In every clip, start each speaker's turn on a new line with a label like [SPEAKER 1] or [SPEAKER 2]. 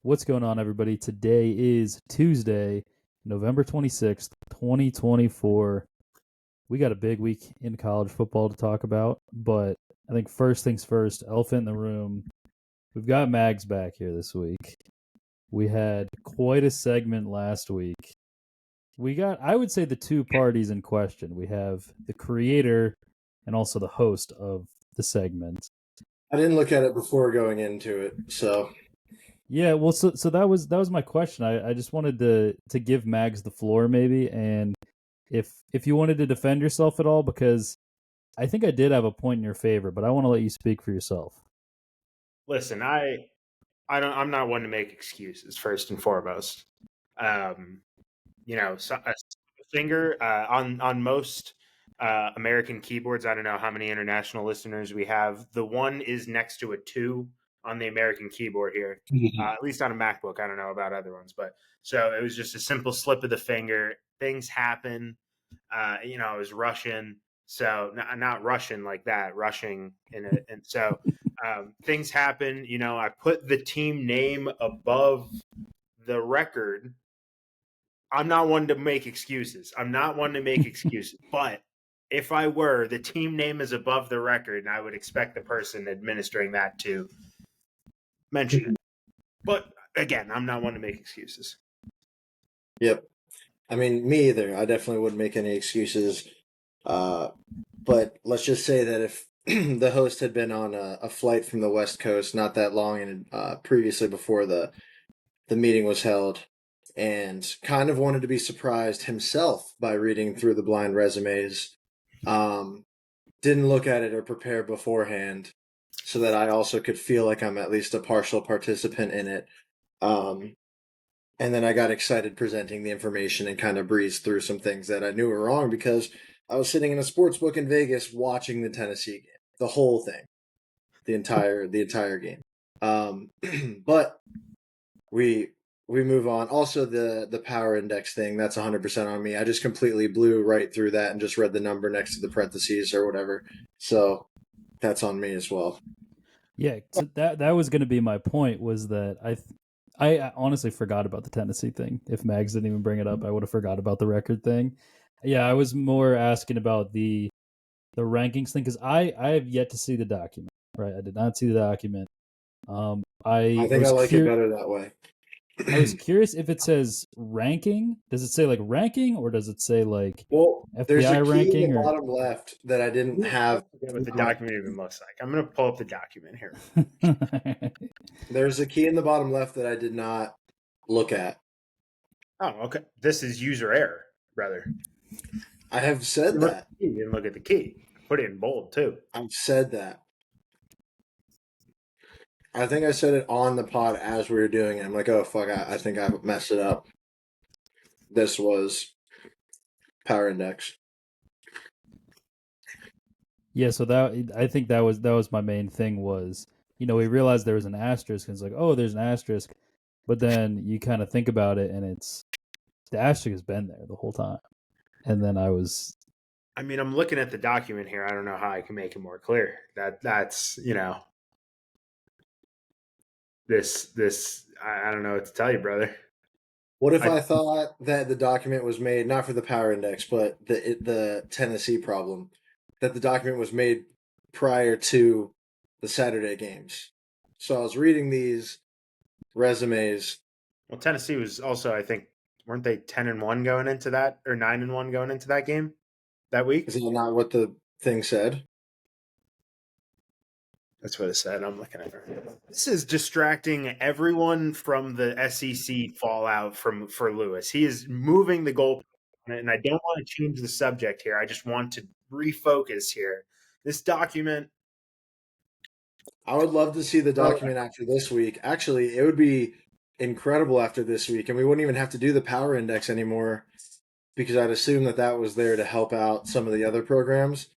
[SPEAKER 1] What's going on, everybody? Today is Tuesday, November 26th, 2024. We got a big week in college football to talk about, but I think first things first, elephant in the room. We've got Mags back here this week. We had quite a segment last week. We got, I would say, the two parties in question. We have the creator and also the host of the segment.
[SPEAKER 2] I didn't look at it before going into it, so
[SPEAKER 1] Yeah, well, so that was my question. I just wanted to give Mags the floor maybe, and if you wanted to defend yourself at all, because I think I did have a point in your favor, but I want to let you speak for yourself.
[SPEAKER 3] Listen, I don't. I'm not one to make excuses. First and foremost, um, a finger on most American keyboards. I don't know how many international listeners we have. The one is next to a two on the American keyboard here, at least on a MacBook. I don't know about other ones, but so it was just a simple slip of the finger. Things happen. I was rushing, so not rushing like that, rushing in it, and so things happen. I put the team name above the record. I'm not one to make excuses. But if I were, the team name is above the record, and I would expect the person administering that to mention it. But again, I'm not one to make excuses.
[SPEAKER 2] Yep. I mean, me either. I definitely wouldn't make any excuses. But let's just say that if the host had been on a flight from the West Coast not that long and previously before the meeting was held, and kind of wanted to be surprised himself by reading through the blind resumes, didn't look at it or prepare beforehand, so that I also could feel like I'm at least a partial participant in it. Um, and then I got excited presenting the information and kind of breezed through some things that I knew were wrong because I was sitting in a sports book in Vegas watching the Tennessee game, the whole thing, the entire game. But we move on. Also, the power index thing, that's 100% on me. I just completely blew right through that and just read the number next to the parentheses or whatever. So that's on me as well.
[SPEAKER 1] Yeah, so that was going to be my point. Was that I honestly forgot about the Tennessee thing. If Mags didn't even bring it up, I would have forgot about the record thing. Yeah, I was more asking about the rankings thing because I have yet to see the document. Right, I did not see the document.
[SPEAKER 2] I
[SPEAKER 1] I
[SPEAKER 2] think I
[SPEAKER 1] was
[SPEAKER 2] like it better that way.
[SPEAKER 1] I was curious if it says ranking. Does it say like ranking or does it say like
[SPEAKER 2] Well, there's a
[SPEAKER 1] FPI
[SPEAKER 2] key in the
[SPEAKER 1] ranking or?
[SPEAKER 2] bottom left that I didn't have.
[SPEAKER 3] Forget what the document even looks like. I'm going to pull up the document here.
[SPEAKER 2] There's a key in the bottom left that I did not look at.
[SPEAKER 3] Oh, okay. This is user error, brother.
[SPEAKER 2] I have said that.
[SPEAKER 3] You didn't look at the key. Put it in bold too.
[SPEAKER 2] I've said that. I think I said it on the pod as we were doing it. I'm like, oh fuck, I think I messed it up. This was power index.
[SPEAKER 1] Yeah, so that I think that was my main thing was, we realized there was an asterisk and it's like, oh, there's an asterisk, but then you kind of think about it and it's the asterisk has been there the whole time. And then
[SPEAKER 3] I'm looking at the document here. I don't know how I can make it more clear. That's this I don't know what to tell you, brother.
[SPEAKER 2] What if I thought that the document was made not for the power index, but the Tennessee problem, that the document was made prior to the Saturday games? So I was reading these resumes.
[SPEAKER 3] Well, Tennessee was also, I think, weren't they 10-1 going into that, or 9-1 going into that game that week?
[SPEAKER 2] Is that not what the thing said?
[SPEAKER 3] That's what it said. I'm looking at it. This is distracting everyone from the SEC fallout for Lewis. He is moving the goal, and I don't want to change the subject here. I just want to refocus here. This document.
[SPEAKER 2] I would love to see the document after this week. Actually, it would be incredible after this week, and we wouldn't even have to do the power index anymore because I'd assume that was there to help out some of the other programs.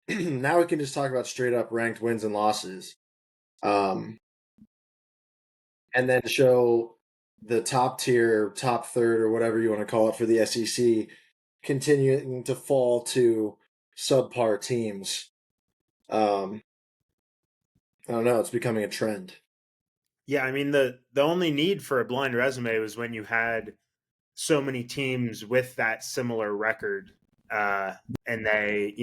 [SPEAKER 2] Now we can just talk about straight up ranked wins and losses. And then show the top tier, top third, or whatever you want to call it for the SEC continuing to fall to subpar teams. I don't know. It's becoming a trend.
[SPEAKER 3] Yeah, I mean the only need for a blind resume was when you had so many teams with that similar record, and they,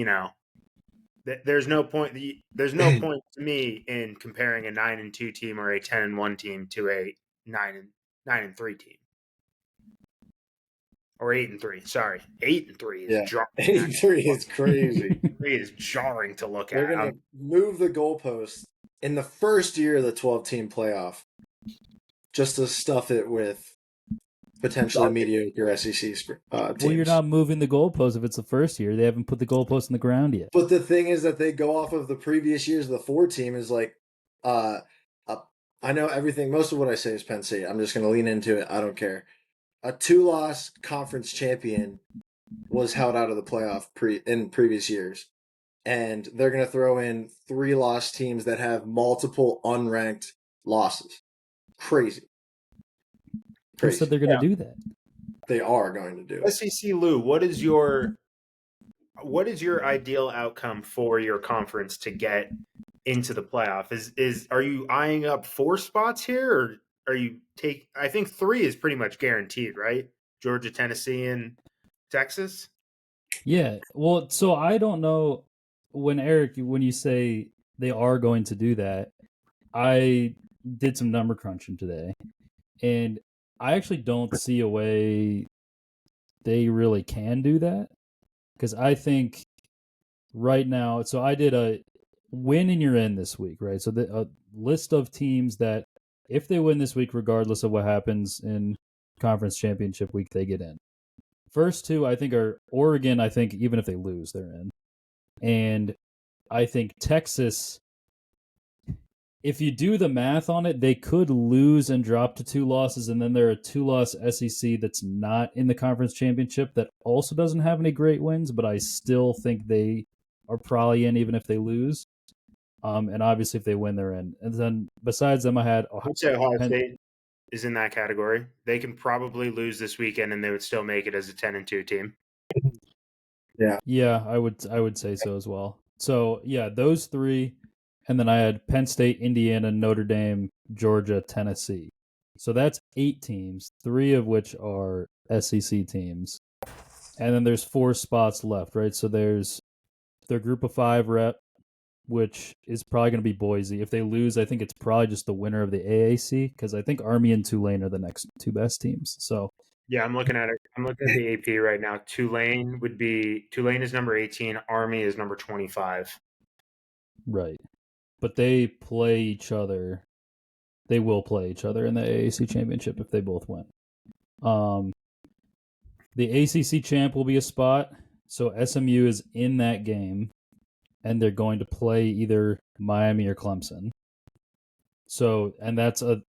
[SPEAKER 3] there's no point. There's no point to me in comparing a 9-2 team or a 10-1 team to a 9-3 team or 8-3. Sorry, 8-3 is
[SPEAKER 2] Yeah,
[SPEAKER 3] jarring.
[SPEAKER 2] 83 is crazy.
[SPEAKER 3] 8-3 is jarring to look
[SPEAKER 2] They're
[SPEAKER 3] at.
[SPEAKER 2] gonna move the goalposts in the first year of the 12-team playoff, just to stuff it with potentially mediocre SEC teams.
[SPEAKER 1] Well, you're not moving the goalpost if it's the first year. They haven't put the goalpost in the ground yet.
[SPEAKER 2] But the thing is that they go off of the previous years of the 4-team is like, I know everything. Most of what I say is Penn State. I'm just going to lean into it. I don't care. A 2-loss conference champion was held out of the playoff in previous years, and they're going to throw in 3-loss teams that have multiple unranked losses. Crazy.
[SPEAKER 1] Who said they're going to do that?
[SPEAKER 2] They are going to do it.
[SPEAKER 3] SEC Lou, what is your ideal outcome for your conference to get into the playoff? Is are you eyeing up 4 spots here, or are you I think 3 is pretty much guaranteed, right? Georgia, Tennessee, and Texas.
[SPEAKER 1] Yeah. Well, so I don't know when you say they are going to do that, I did some number crunching today, and I actually don't see a way they really can do that, because I think right now, so I did a win and you're in this week, right? So a list of teams that if they win this week, regardless of what happens in conference championship week, they get in. First 2, I think, are Oregon. I think even if they lose, they're in. And I think Texas, if you do the math on it, they could lose and drop to 2 losses, and then there are a 2-loss SEC that's not in the conference championship that also doesn't have any great wins, but I still think they are probably in even if they lose. And obviously if they win, they're in. And then besides them, I had
[SPEAKER 3] Ohio State is in that category. They can probably lose this weekend and they would still make it as a 10-2 team.
[SPEAKER 1] Yeah, I would say so as well. So yeah, those 3, and then I had Penn State, Indiana, Notre Dame, Georgia, Tennessee. So that's 8 teams, 3 of which are SEC teams. And then there's 4 spots left, right? So there's their group of 5 rep, which is probably going to be Boise. If they lose, I think it's probably just the winner of the AAC, because I think Army and Tulane are the next 2 best teams. So
[SPEAKER 3] yeah, I'm looking at it. I'm looking at the AP right now. Tulane is number 18. Army is number 25.
[SPEAKER 1] Right. But they play each other. They will play each other in the AAC championship if they both win. The ACC champ will be a spot. So SMU is in that game, and they're going to play either Miami or Clemson. So, and that's a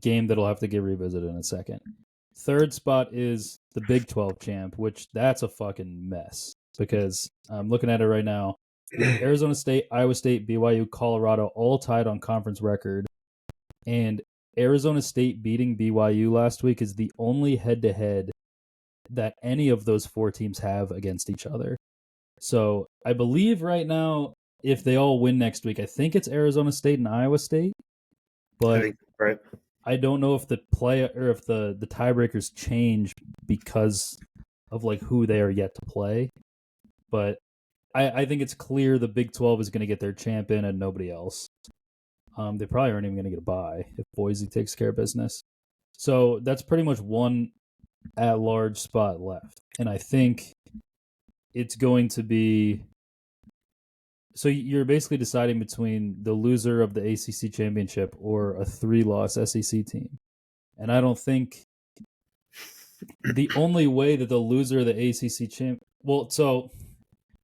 [SPEAKER 1] game that'll have to get revisited in a second. Third spot is the Big 12 champ, which that's a fucking mess, because I'm looking at it right now. Arizona State, Iowa State, BYU, Colorado all tied on conference record, and Arizona State beating BYU last week is the only head-to-head that any of those 4 teams have against each other. So I believe right now, if they all win next week, I think it's Arizona State and Iowa State, but
[SPEAKER 3] right.
[SPEAKER 1] I don't know if the tiebreakers change because of like who they are yet to play. But I think it's clear the Big 12 is going to get their champ in and nobody else. They probably aren't even going to get a bye if Boise takes care of business. So that's pretty much one at-large spot left. And I think it's going to be... So you're basically deciding between the loser of the ACC championship or a 3-loss SEC team. And I don't think the only way that the loser of the ACC champ... Well, so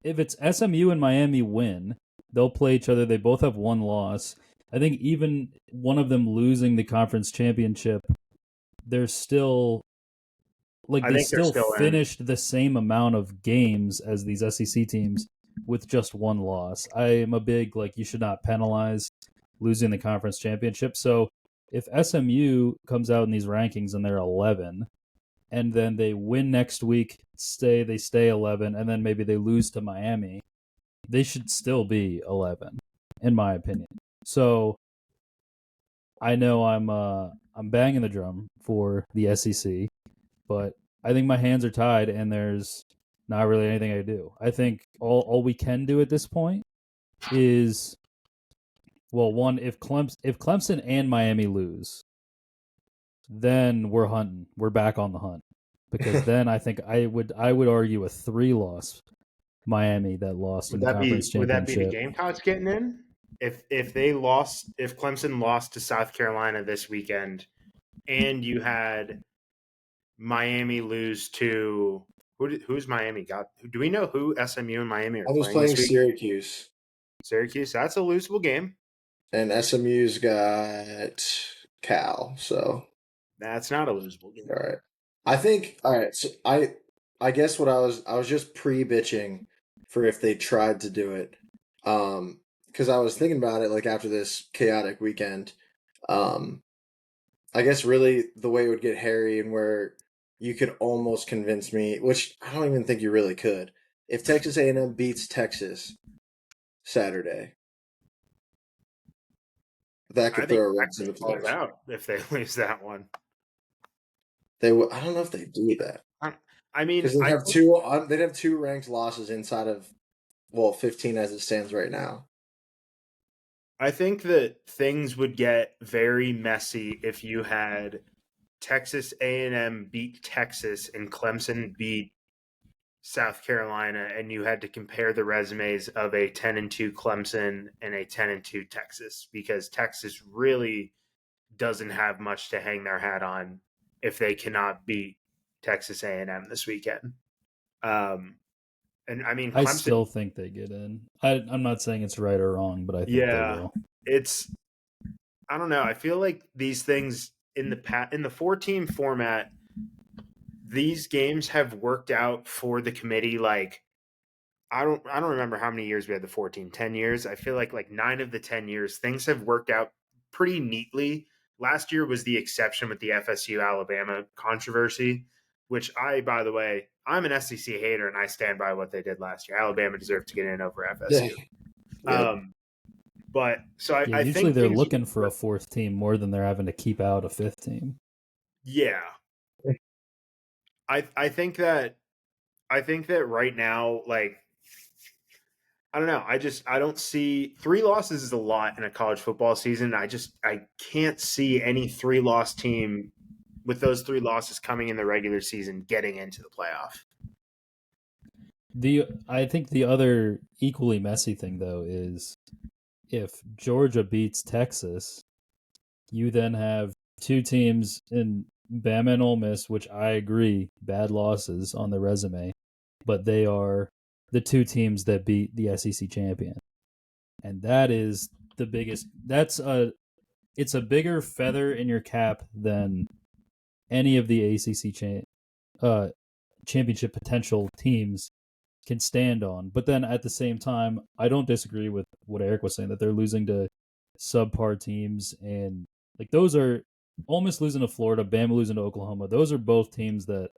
[SPEAKER 1] if it's SMU and Miami win, they'll play each other. They both have 1 loss. I think even one of them losing the conference championship, they're still... Like, they still finished the same amount of games as these SEC teams with just 1 loss. I am a big, like, you should not penalize losing the conference championship. So if SMU comes out in these rankings and they're 11, and then they win next week, they stay 11, and then maybe they lose to Miami, they should still be 11, in my opinion. So I know I'm banging the drum for the SEC, but I think my hands are tied, and there's not really anything I can do. I think all we can do at this point is, well, one, if Clemson and Miami lose, then we're hunting. We're back on the hunt, because then I think I would argue a 3-loss Miami that lost in the conference
[SPEAKER 3] Would that be the
[SPEAKER 1] championship.
[SPEAKER 3] Gamecocks getting in? If Clemson lost to South Carolina this weekend, and you had Miami lose to who's Miami got? Do we know who SMU and Miami are
[SPEAKER 2] I was
[SPEAKER 3] playing this
[SPEAKER 2] playing
[SPEAKER 3] week?
[SPEAKER 2] Syracuse,
[SPEAKER 3] Syracuse. That's a losable game.
[SPEAKER 2] and SMU's got Cal. So
[SPEAKER 3] That's not a losable game.
[SPEAKER 2] all right, I think all right. So I guess what I was just pre-bitching for if they tried to do it, because I was thinking about it like after this chaotic weekend. Um, I guess really the way it would get hairy and where you could almost convince me, which I don't even think you really could, if Texas A&M beats Texas Saturday, that
[SPEAKER 3] I
[SPEAKER 2] could
[SPEAKER 3] think
[SPEAKER 2] throw a wrench
[SPEAKER 3] Texas
[SPEAKER 2] into the
[SPEAKER 3] falls
[SPEAKER 2] works.
[SPEAKER 3] out if they lose that one.
[SPEAKER 2] I don't know if they do that
[SPEAKER 3] I mean,
[SPEAKER 2] because they'd have two ranked losses inside of 15 as it stands right now.
[SPEAKER 3] I think that things would get very messy if you had Texas A&M beat Texas and Clemson beat South Carolina, and you had to compare the resumes of a 10-2 Clemson and a 10-2 Texas, because Texas really doesn't have much to hang their hat on if they cannot beat Texas A&M this weekend. And I mean,
[SPEAKER 1] I
[SPEAKER 3] Clemson,
[SPEAKER 1] still think they get in. I'm not saying it's right or wrong, but I think they
[SPEAKER 3] yeah,
[SPEAKER 1] will.
[SPEAKER 3] it's I don't know. I feel like these things in the 4-team format, these games have worked out for the committee. Like I don't remember how many years we had the 4-team. 10 years. I feel like 9 of the 10 years things have worked out pretty neatly. Last year was the exception with the FSU Alabama controversy, which by the way, I'm an SEC hater and I stand by what they did last year. Alabama deserved to get in over
[SPEAKER 2] Yeah.
[SPEAKER 3] FSU.
[SPEAKER 2] Yep.
[SPEAKER 3] But so
[SPEAKER 1] Yeah,
[SPEAKER 3] I
[SPEAKER 1] usually
[SPEAKER 3] think
[SPEAKER 1] they're
[SPEAKER 3] things,
[SPEAKER 1] looking for a fourth team more than they're having to keep out a fifth team.
[SPEAKER 3] yeah. I think that right now, like I don't know. I don't see 3 losses is a lot in a college football season. I can't see any 3-loss team with those 3 losses coming in the regular season getting into the playoff.
[SPEAKER 1] I think the other equally messy thing though is if Georgia beats Texas, you then have two teams in Bama and Ole Miss, which I agree, bad losses on the resume, but they are the two teams that beat the SEC champion. And that is the biggest it's a bigger feather in your cap than any of the championship potential teams can stand on. But then at the same time, I don't disagree with what Eric was saying that they're losing to subpar teams, and like those are Ole Miss losing to Florida, Bama losing to Oklahoma. Those are both teams that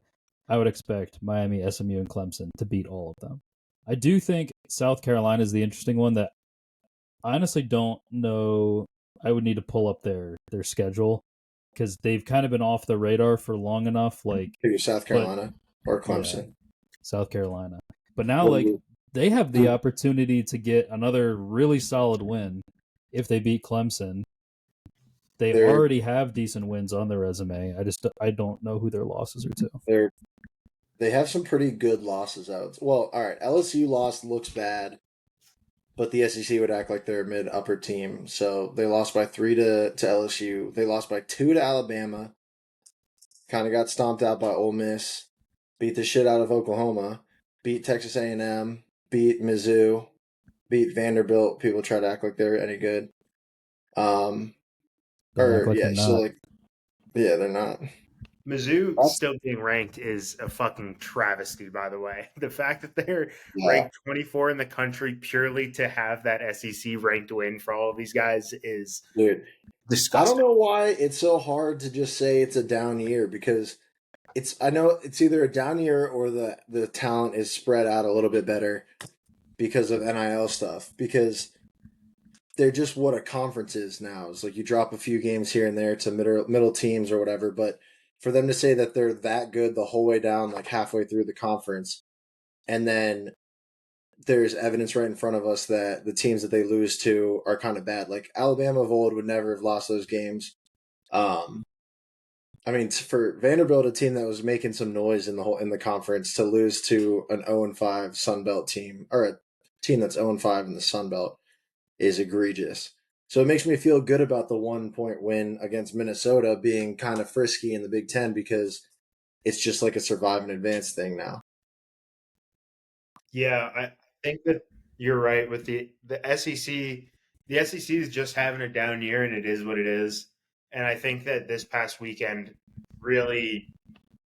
[SPEAKER 1] I would expect Miami, SMU, and Clemson to beat all of them. I do think South Carolina is the interesting one that I honestly don't know. I would need to pull up their schedule because they've kind of been off the radar for long enough. Like,
[SPEAKER 2] Maybe South
[SPEAKER 1] but
[SPEAKER 2] Carolina or
[SPEAKER 1] yeah,
[SPEAKER 2] Clemson.
[SPEAKER 1] South Carolina. But now,
[SPEAKER 2] What do
[SPEAKER 1] like,
[SPEAKER 2] you-
[SPEAKER 1] they have the opportunity to get another really solid win if they beat Clemson. They
[SPEAKER 2] They're
[SPEAKER 1] already have decent wins on their resume. I don't know who their losses are to.
[SPEAKER 2] they're they have some pretty good losses out. Well, all right, LSU loss looks bad, but the SEC would act like they're a mid upper team. So they lost by 3 to LSU. They lost by 2 to Alabama. Kind of got stomped out by Ole Miss. Beat the shit out of Oklahoma. Beat Texas A&M. Beat Mizzou. Beat Vanderbilt. People try to act like they're any good.
[SPEAKER 1] Don't act like they're
[SPEAKER 2] So
[SPEAKER 1] not.
[SPEAKER 2] like, yeah, they're not.
[SPEAKER 3] Mizzou
[SPEAKER 2] That's
[SPEAKER 3] still being ranked is a fucking travesty, by the way. The fact that they're
[SPEAKER 2] yeah,
[SPEAKER 3] ranked 24 in the country purely to have that SEC ranked win for all of these guys is
[SPEAKER 2] dude. I don't
[SPEAKER 3] disgusting.
[SPEAKER 2] know why it's so hard to just say it's a down year because I know it's either a down year or the talent is spread out a little bit better because of NIL stuff. Because they're just what a conference is now. It's like you drop a few games here and there to middle teams or whatever, but for them to say that they're that good the whole way down, like halfway through the conference, and then there's evidence right in front of us that the teams that they lose to are kind of bad. Like Alabama of old would never have lost those games. Um, I mean, for Vanderbilt, a team that was making some noise in the conference, to lose to an 0-5 Sun Belt team, or a team that's 0-5 in the Sun Belt, is egregious. So it makes me feel good about the 1 point win against Minnesota being kind of frisky in the Big Ten, because it's just like a survive and advance thing now.
[SPEAKER 3] Yeah, I think that you're right with the SEC. The SEC is just having a down year, and it is what it is. And I think that this past weekend really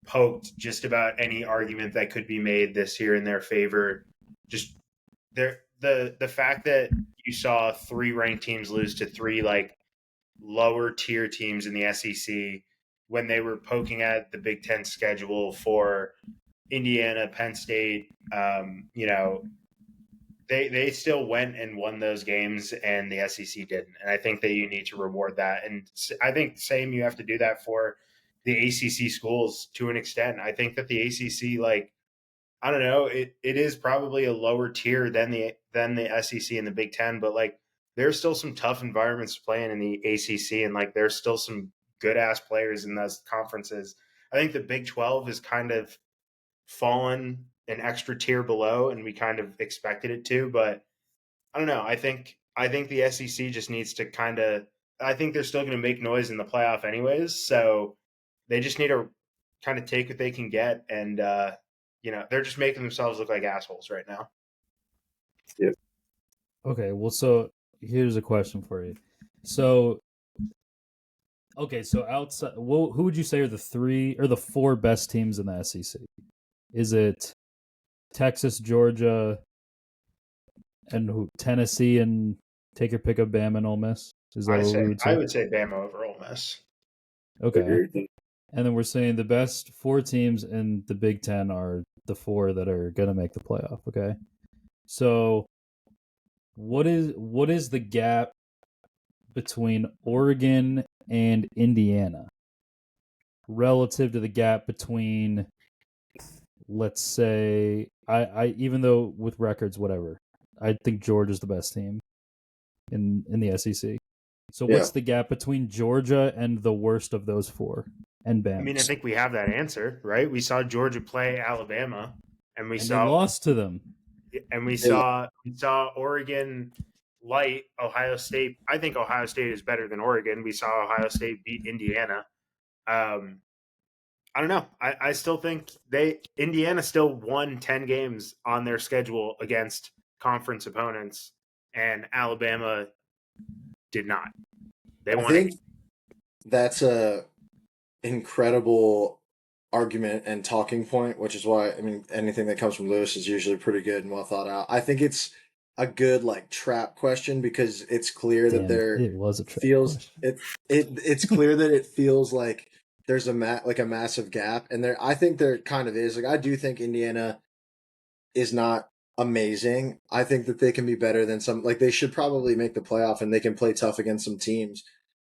[SPEAKER 3] poked just about any argument that could be made this year in their favor. Just the fact that you saw three ranked teams lose to three like lower tier teams in the SEC when they were poking at the Big Ten schedule for Indiana, Penn State, they still went and won those games, and the SEC didn't. And I think that you need to reward that. And I think same you have to do that for the ACC schools to an extent. I think that the ACC, like, I don't know, it is probably a lower tier than the SEC and the Big Ten, but like there's still some tough environments to play in the ACC, and like there's still some good ass players in those conferences. I think the Big 12 is kind of fallen an extra tier below, and we kind of expected it to. But I don't know. I think the SEC just needs to kind of. I think they're still going to make noise in the playoff anyways, so they just need to kind of take what they can get, and they're just making themselves look like assholes right now.
[SPEAKER 2] Yep.
[SPEAKER 1] Okay, well, so here's a question for you. So, okay, so outside, who would you say are the three or the four best teams in the SEC? Is it Texas, Georgia, and Tennessee, and take your pick of Bama and Ole Miss? Is that what we would say?
[SPEAKER 3] I would say Bama over Ole Miss.
[SPEAKER 1] Okay. And then we're saying the best four teams in the Big Ten are the four that are going to make the playoff, okay? So what is the gap between Oregon and Indiana relative to the gap between, let's say, I even though with records, whatever, I think Georgia's the best team in the SEC. So what's the gap between Georgia and the worst of those four and Bama?
[SPEAKER 3] I mean, I think we have that answer, right? We saw Georgia play Alabama, and
[SPEAKER 1] they lost to them.
[SPEAKER 3] And we saw Oregon light Ohio State. I think Ohio State is better than Oregon. We saw Ohio State beat Indiana. I don't know. I still think Indiana still won 10 games on their schedule against conference opponents, and Alabama did not.
[SPEAKER 2] I think that's a incredible argument and talking point, which is why, I mean, anything that comes from Lewis is usually pretty good and well thought out. I think it's a good like trap question, because it's clear that there
[SPEAKER 1] it was a trap
[SPEAKER 2] feels
[SPEAKER 1] question.
[SPEAKER 2] it's clear that it feels like there's a massive gap, and I think there kind of is. Like, I do think Indiana is not amazing. I think that they can be better than some. Like, they should probably make the playoff, and they can play tough against some teams.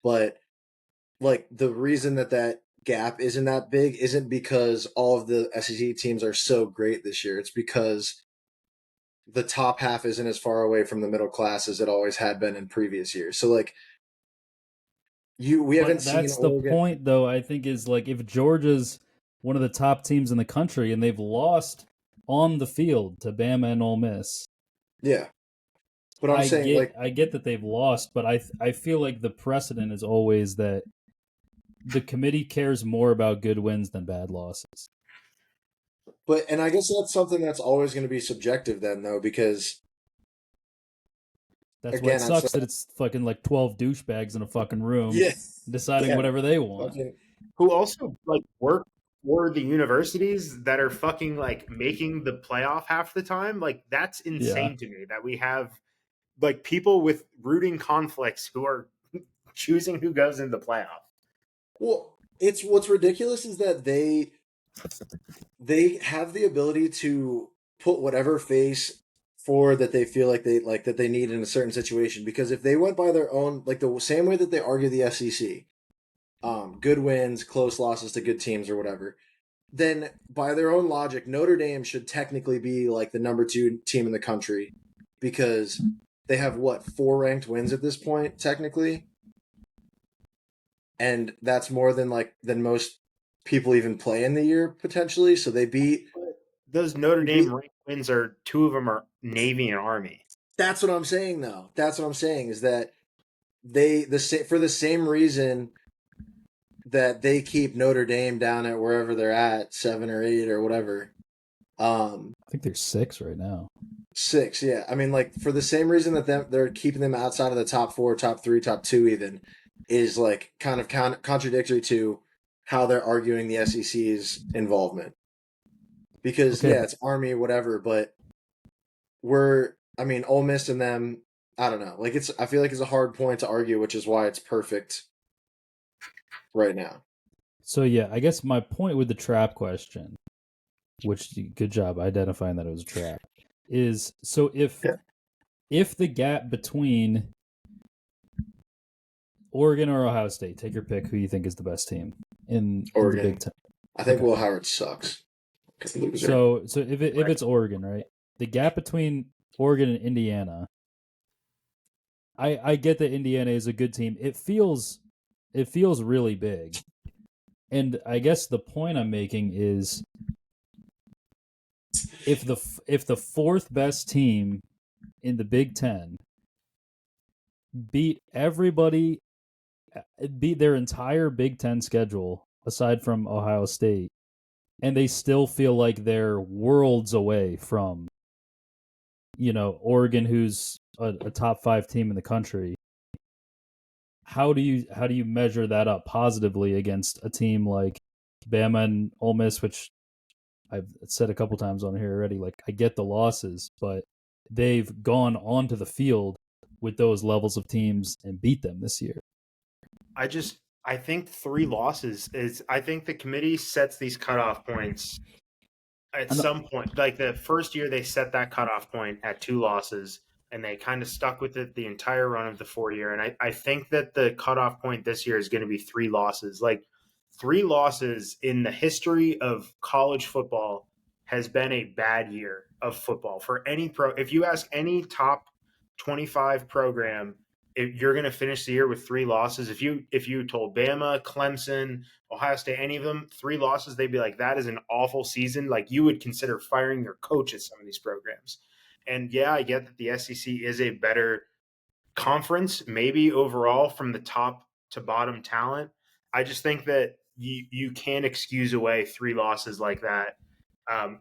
[SPEAKER 2] But like, the reason that gap isn't that big isn't because all of the SEC teams are so great this year. It's because the top half isn't as far away from the middle class as it always had been in previous years. So like, we haven't seen
[SPEAKER 1] That's the point, though. I think is like, if Georgia's one of the top teams in the country and they've lost on the field to Bama and Ole Miss.
[SPEAKER 2] Yeah. But I'm saying,
[SPEAKER 1] I get that they've lost, but I feel like the precedent is always that the committee cares more about good wins than bad losses.
[SPEAKER 2] And I guess that's something that's always going to be subjective then, though, because
[SPEAKER 1] that's what sucks, that it's fucking like 12 douchebags in a fucking room deciding whatever they want.
[SPEAKER 3] Who also like work for the universities that are fucking like making the playoff half the time. Like, that's insane to me that we have like people with rooting conflicts who are choosing who goes in the playoff.
[SPEAKER 2] Well, what's ridiculous is that they have the ability to put whatever face for that they feel like they need in a certain situation. Because if they went by their own, like the same way that they argue the SEC, good wins, close losses to good teams or whatever, then by their own logic, Notre Dame should technically be like the number 2 team in the country because they have 4 ranked wins at this point technically, and that's more than most people even play in the year potentially. So they beat
[SPEAKER 3] those Notre Dame ranked wins are 2 of them are Navy and Army.
[SPEAKER 2] That's what I'm saying though. That's what I'm saying is that for the same reason that they keep Notre Dame down at wherever they're at, 7 or 8 or whatever.
[SPEAKER 1] I think they're 6 right now.
[SPEAKER 2] 6, yeah. I mean, like for the same reason that they're keeping them outside of the top 4, top 3, top 2, even is like kind of contradictory to how they're arguing the SEC's involvement. Because yeah, it's Army, whatever, but Ole Miss and them. I don't know. Like I feel like it's a hard point to argue, which is why it's perfect right now.
[SPEAKER 1] So yeah, I guess my point with the trap question, which good job identifying that it was a trap, is so if the gap between Oregon or Ohio State, take your pick, who you think is the best team in the Big Ten?
[SPEAKER 2] I think Will Howard sucks.
[SPEAKER 1] So if it's Oregon, right? The gap between Oregon and Indiana, I get that Indiana is a good team. It feels really big. And I guess the point I'm making is if the 4th best team in the Big Ten beat their entire Big Ten schedule aside from Ohio State, and they still feel like they're worlds away from, Oregon, who's a top 5 team in the country. How do you measure that up positively against a team like Bama and Ole Miss, which I've said a couple times on here already? Like, I get the losses, but they've gone onto the field with those levels of teams and beat them this year.
[SPEAKER 3] I think 3 losses is. I think the committee sets these cutoff points at some point. Like the first year, they set that cutoff point at 2 losses. And they kind of stuck with it the entire run of the 4-year. And I think that the cutoff point this year is going to be 3 losses. Like 3 losses in the history of college football has been a bad year of football for any pro. If you ask any top 25 program, you're going to finish the year with 3 losses. If you told Bama, Clemson, Ohio State, any of them 3 losses, they'd be like, that is an awful season. Like you would consider firing your coach at some of these programs. And yeah, I get that the SEC is a better conference, maybe overall from the top to bottom talent. I just think that you can't excuse away 3 losses like that.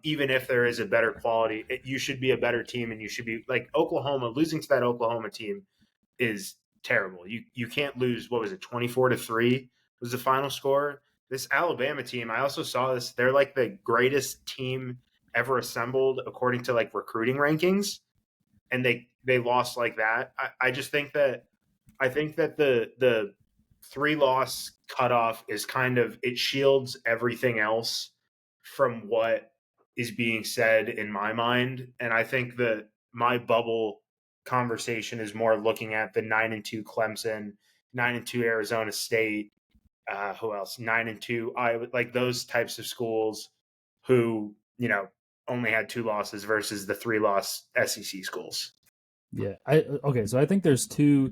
[SPEAKER 3] Even if there is a better quality, you should be a better team, and you should be like Oklahoma. Losing to that Oklahoma team is terrible. You can't lose. What was it? 24-3 was the final score. This Alabama team, I also saw this. They're like the greatest team ever assembled according to like recruiting rankings, and they lost like that. I just think that the 3 loss cutoff is kind of, it shields everything else from what is being said in my mind. And I think that my bubble conversation is more looking at the 9-2 Clemson, 9-2 Arizona State, who else? 9-2 Iowa, like those types of schools who only had 2 losses versus the 3-loss SEC schools.
[SPEAKER 1] Yeah. So I think there's 2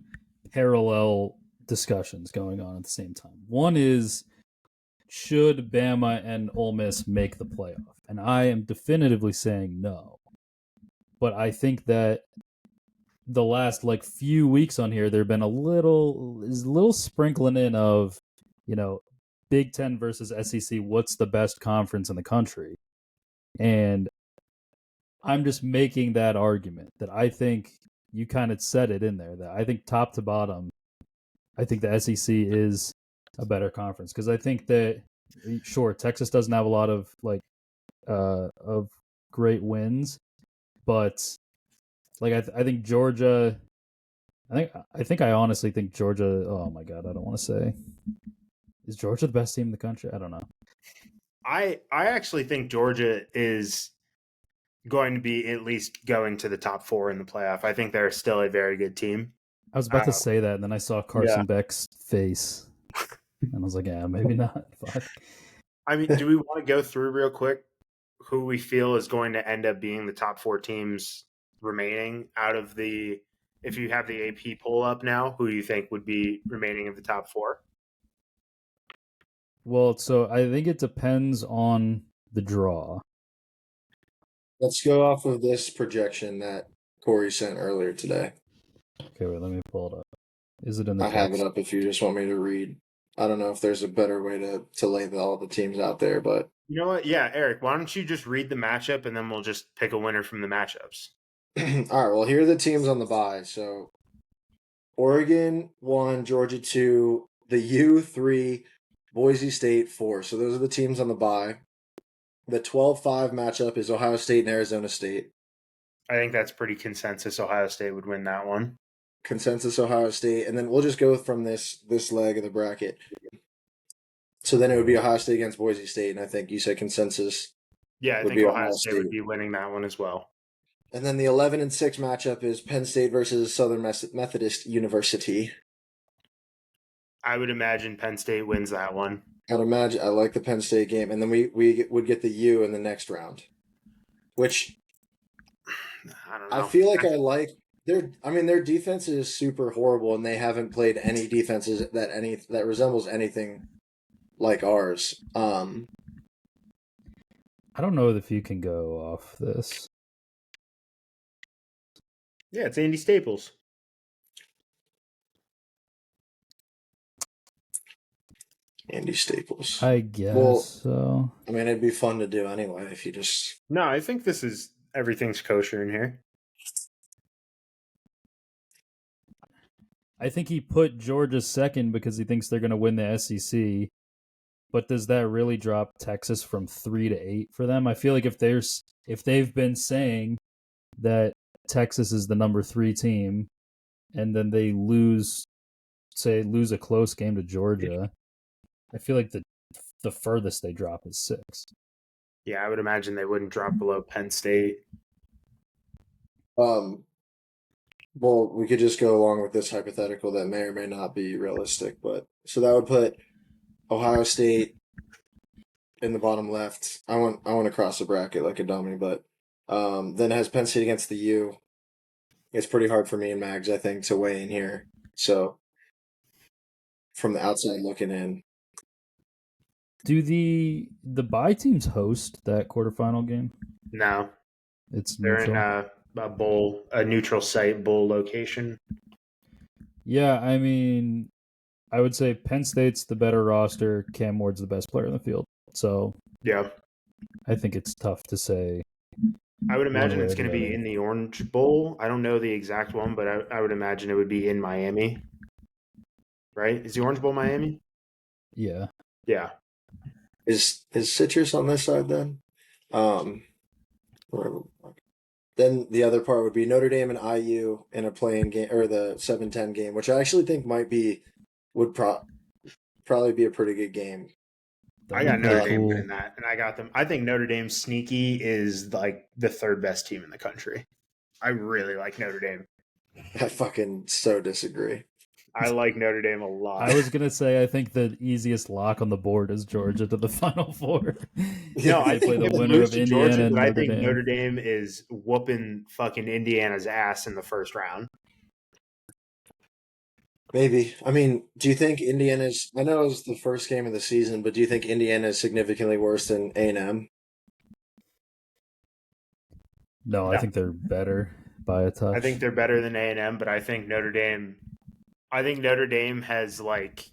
[SPEAKER 1] parallel discussions going on at the same time. One is, should Bama and Ole Miss make the playoff? And I am definitively saying no. But I think that the last few weeks on here, there have been a little sprinkling in of, Big Ten versus SEC. What's the best conference in the country? And I'm just making that argument that I think you kind of said it in there, that I think top to bottom, I think the SEC is a better conference. Because I think that, sure, Texas doesn't have a lot of of great wins, but I think Georgia, I honestly think Georgia, oh my God, I don't want to say. Is Georgia the best team in the country? I don't know.
[SPEAKER 3] I actually think Georgia is going to be at least going to the top 4 in the playoff. I think they're still a very good team.
[SPEAKER 1] I was about to say that, and then I saw Carson Beck's face, and I was like, yeah, maybe not. Fuck.
[SPEAKER 3] I mean, do we want to go through real quick who we feel is going to end up being the top 4 teams remaining out of the, if you have the AP poll up now, who you think would be remaining of the top 4?
[SPEAKER 1] Well, so I think it depends on the draw.
[SPEAKER 2] Let's go off of this projection that Corey sent earlier today.
[SPEAKER 1] Okay, wait, let me pull it up. Is it in the
[SPEAKER 2] I
[SPEAKER 1] text?
[SPEAKER 2] have it up if you just want me to read. I don't know if there's a better way to lay all the teams out there, but
[SPEAKER 3] You know what? Yeah, Eric, why don't you just read the matchup and then we'll just pick a winner from the matchups.
[SPEAKER 2] all right. Well, here are the teams on the bye. So Oregon 1, Georgia 2, the U 3, Boise State 4. So those are the teams on the bye. The 12-5 matchup is Ohio State and Arizona State.
[SPEAKER 3] I think that's pretty consensus. Ohio State would win that one.
[SPEAKER 2] Consensus Ohio State, and then we'll just go from this leg of the bracket. So then it would be Ohio State against Boise State, and I think you said consensus.
[SPEAKER 3] Yeah, I think Ohio State would be winning that one as well.
[SPEAKER 2] And then the 11-6 matchup is Penn State versus Southern Methodist University.
[SPEAKER 3] I would imagine Penn State wins that one.
[SPEAKER 2] I'd imagine. I like the Penn State game, and then we would get the U in the next round, which
[SPEAKER 3] I don't know.
[SPEAKER 2] I feel like I like. Their defense is super horrible, and they haven't played any defenses that resembles anything like ours.
[SPEAKER 1] I don't know if you can go off this.
[SPEAKER 3] Yeah, it's Andy Staples.
[SPEAKER 2] Andy Staples.
[SPEAKER 1] I guess so.
[SPEAKER 2] I mean, it'd be fun to do anyway if you just.
[SPEAKER 3] No, I think everything's kosher in here.
[SPEAKER 1] I think he put Georgia second because he thinks they're going to win the SEC. But does that really drop Texas from 3 to 8 for them? I feel like if they've been saying that Texas is the number 3 team, and then they lose a close game to Georgia, I feel like the furthest they drop is 6.
[SPEAKER 3] Yeah, I would imagine they wouldn't drop below Penn State.
[SPEAKER 2] Well, we could just go along with this hypothetical that may or may not be realistic, but so that would put Ohio State in the bottom left. I want to cross the bracket like a dummy, but then it has Penn State against the U. It's pretty hard for me and Mags, I think, to weigh in here. So from the outside looking in.
[SPEAKER 1] Do the bye teams host that quarterfinal game?
[SPEAKER 3] No.
[SPEAKER 1] They're
[SPEAKER 3] in a neutral site bowl location.
[SPEAKER 1] Yeah, I mean, I would say Penn State's the better roster. Cam Ward's the best player in the field. So
[SPEAKER 3] yeah,
[SPEAKER 1] I think it's tough to say.
[SPEAKER 3] I would imagine it's going to be in the Orange Bowl. I don't know the exact one, but I would imagine it would be in Miami. Right? Is the Orange Bowl Miami?
[SPEAKER 1] Yeah.
[SPEAKER 3] Yeah.
[SPEAKER 2] Is Citrus on this side then? Then the other part would be Notre Dame and IU in a playing game, or the 7-10 game, which I actually think would probably be a pretty good game.
[SPEAKER 3] I got Notre Dame winning that, and I got them. I think Notre Dame sneaky is like the 3rd best team in the country. I really like Notre Dame.
[SPEAKER 2] I fucking so disagree.
[SPEAKER 3] I like Notre Dame a lot.
[SPEAKER 1] I was gonna say I think the easiest lock on the board is Georgia to the Final Four.
[SPEAKER 3] No, I
[SPEAKER 1] play
[SPEAKER 3] think
[SPEAKER 1] the winner of Indiana
[SPEAKER 3] Georgia,
[SPEAKER 1] and
[SPEAKER 3] but I
[SPEAKER 1] Notre
[SPEAKER 3] think
[SPEAKER 1] Dame.
[SPEAKER 3] Notre Dame is whooping fucking Indiana's ass in the first round.
[SPEAKER 2] Maybe. I mean, do you think Indiana's? I know it was the first game of the season, but do you think Indiana is significantly worse than A&M?
[SPEAKER 1] No, I think they're better by a touch.
[SPEAKER 3] I think they're better than A&M, but I think Notre Dame has like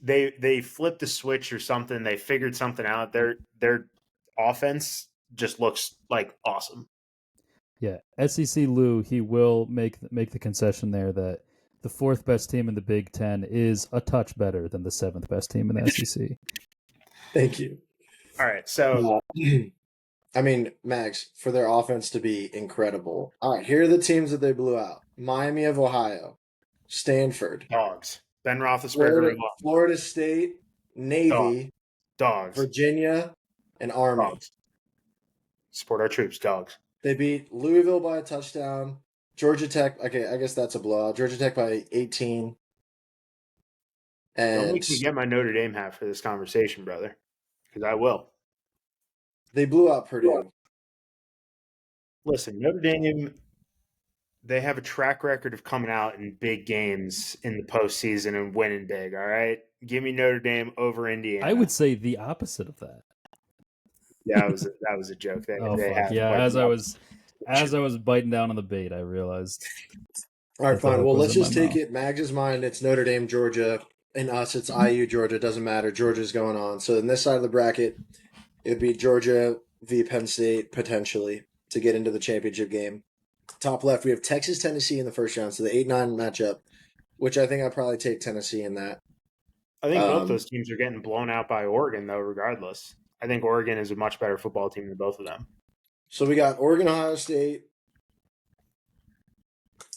[SPEAKER 3] they flipped the switch or something. They figured something out. Their offense just looks like awesome.
[SPEAKER 1] Yeah, SEC Lou, he will make the concession there that the 4th best team in the Big Ten is a touch better than the 7th best team in the SEC.
[SPEAKER 2] Thank you.
[SPEAKER 3] All right, so
[SPEAKER 2] I mean, Max, for their offense to be incredible. All right, here are the teams that they blew out: Miami of Ohio, Stanford,
[SPEAKER 3] dogs, Ben Roethlisberger,
[SPEAKER 2] Florida State, Navy,
[SPEAKER 3] dogs,
[SPEAKER 2] Virginia, and Army.
[SPEAKER 3] Dogs. Support our troops, dogs.
[SPEAKER 2] They beat Louisville by a touchdown. Georgia Tech, okay, I guess that's a blowout. Georgia Tech by 18.
[SPEAKER 3] Don't
[SPEAKER 2] And
[SPEAKER 3] make me get my Notre Dame hat for this conversation, brother, because I will.
[SPEAKER 2] they blew out Purdue.
[SPEAKER 3] Listen, Notre Dame, they have a track record of coming out in big games in the postseason and winning big. All right, give me Notre Dame over Indiana.
[SPEAKER 1] I would say the opposite of that.
[SPEAKER 3] Yeah, that was a joke.
[SPEAKER 1] Oh
[SPEAKER 3] they
[SPEAKER 1] fuck
[SPEAKER 3] have
[SPEAKER 1] yeah!
[SPEAKER 3] quite
[SPEAKER 1] As
[SPEAKER 3] the
[SPEAKER 1] I
[SPEAKER 3] opposite.
[SPEAKER 1] was biting down on the bait, I realized.
[SPEAKER 2] All right,
[SPEAKER 1] that the
[SPEAKER 2] fine.
[SPEAKER 1] hook
[SPEAKER 2] Well,
[SPEAKER 1] was
[SPEAKER 2] let's
[SPEAKER 1] in my
[SPEAKER 2] just take
[SPEAKER 1] mouth.
[SPEAKER 2] it. Mags' mind, it's Notre Dame, Georgia. And us, it's IU, Georgia. Doesn't matter. Georgia's going on. So in this side of the bracket, it would be Georgia v. Penn State, potentially, to get into the championship game. Top left, we have Texas, Tennessee in the first round. So the 8-9 matchup, which I think I'd probably take Tennessee in that.
[SPEAKER 3] I think both those teams are getting blown out by Oregon, though, regardless. I think Oregon is a much better football team than both of them.
[SPEAKER 2] So we got Oregon, Ohio State.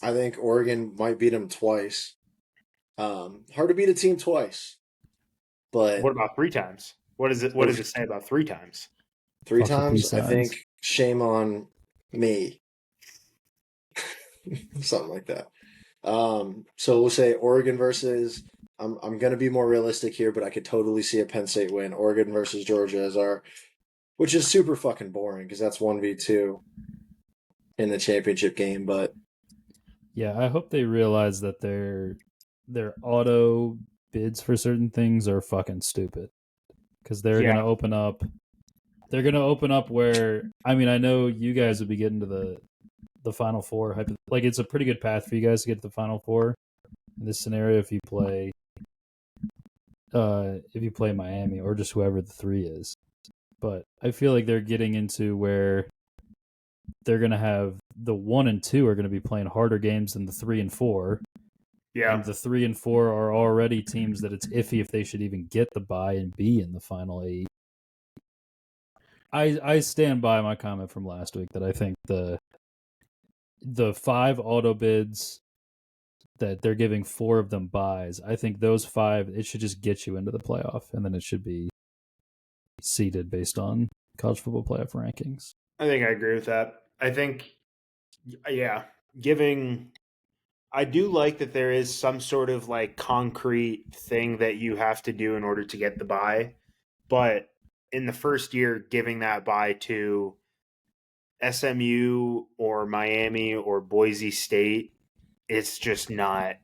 [SPEAKER 2] I think Oregon might beat them twice. Hard to beat a team twice. But
[SPEAKER 3] what about 3 times? What does it say about 3 times?
[SPEAKER 2] 3
[SPEAKER 1] Fuck the
[SPEAKER 2] times,
[SPEAKER 1] peace
[SPEAKER 2] I
[SPEAKER 1] signs.
[SPEAKER 2] think shame on me. Something like that. So we'll say Oregon versus. I'm gonna be more realistic here, but I could totally see a Penn State win. Oregon versus Georgia as our, which is super fucking boring because that's 1v2 in the championship game. But
[SPEAKER 1] Yeah, I hope they realize that their auto bids for certain things are fucking stupid because they're gonna open up. They're gonna open up where I mean I know you guys would be getting to the Final Four. Like it's a pretty good path for you guys to get to the Final Four in this scenario if you play Miami or just whoever the 3 is. But I feel like they're getting into where they're going to have the 1 and 2 are going to be playing harder games than the 3 and 4.
[SPEAKER 3] Yeah.
[SPEAKER 1] And the 3 and 4 are already teams that it's iffy if they should even get the bye and be in the final 8. I stand by my comment from last week that I think the 5 auto bids that they're giving 4 of them buys, I think those 5, it should just get you into the playoff, and then it should be seeded based on college football playoff rankings.
[SPEAKER 3] I think I agree with that. I think, yeah, I do like that there is some sort of like concrete thing that you have to do in order to get the bye, but in the first year, giving that bye to SMU or Miami or Boise State, it's just not,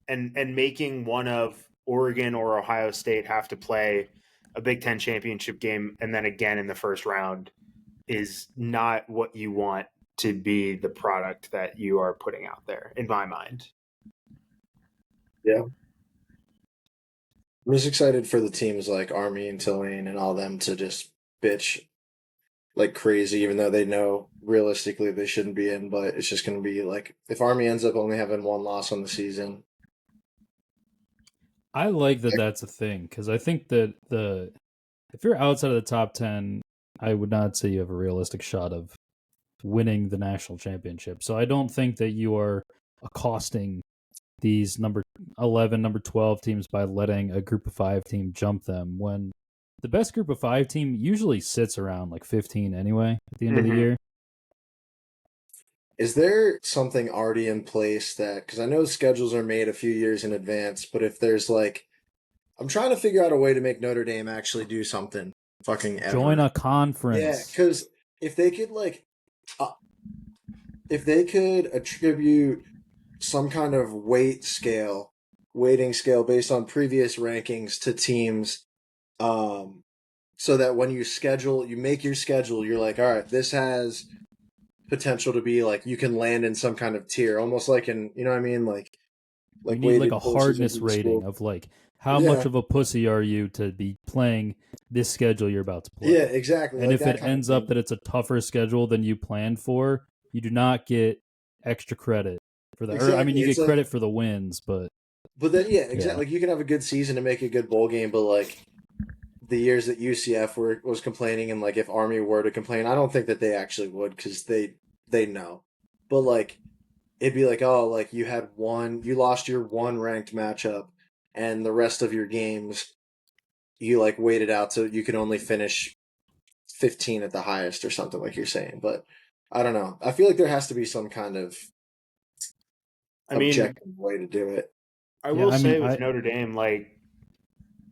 [SPEAKER 3] and making one of Oregon or Ohio State have to play a Big Ten championship game and then again in the first round is not what you want to be the product that you are putting out there, in my mind.
[SPEAKER 2] Yeah. I'm just excited for the teams like Army and Tulane and all them to just bitch like crazy, even though they know realistically they shouldn't be in. But it's just going to be like if Army ends up only having 1 loss on the season.
[SPEAKER 1] I like that that's a thing because I think that if you're outside of the top 10, I would not say you have a realistic shot of winning the national championship. So I don't think that you are accosting these number 11, number 12 teams by letting a group of 5 team jump them when the best group of 5 team usually sits around like 15 anyway at the end of the year.
[SPEAKER 2] Is there something already in place that, because I know schedules are made a few years in advance, but if there's like, I'm trying to figure out a way to make Notre Dame actually do something fucking ever.
[SPEAKER 1] Join a conference.
[SPEAKER 2] Yeah, because if they could if they could attribute some kind of weighting scale based on previous rankings to teams, so that when you make your schedule, you're like, all right, this has potential to be like you can land in some kind of tier, almost like in, you know what I mean, like
[SPEAKER 1] you need like a hardness rating of like how much of a pussy are you to be playing this schedule you're about to play.
[SPEAKER 2] Yeah, exactly.
[SPEAKER 1] And
[SPEAKER 2] like
[SPEAKER 1] if it ends up that it's a tougher schedule than you planned for, you do not get extra credit for that.
[SPEAKER 2] Exactly.
[SPEAKER 1] Or, I mean, you get credit for the wins, but
[SPEAKER 2] then yeah, exactly. Yeah. Like you can have a good season and make a good bowl game, but like the years that UCF was complaining, and like if Army were to complain, I don't think that they actually would because they know. But like it'd be like, oh, like you lost your 1 ranked matchup, and the rest of your games you like waited out so you could only finish 15 at the highest or something like you're saying. But I don't know. I feel like there has to be some kind of
[SPEAKER 3] I mean,
[SPEAKER 2] objective way to do it.
[SPEAKER 3] I
[SPEAKER 1] Yeah,
[SPEAKER 3] will
[SPEAKER 1] I mean,
[SPEAKER 3] say with Notre Dame, like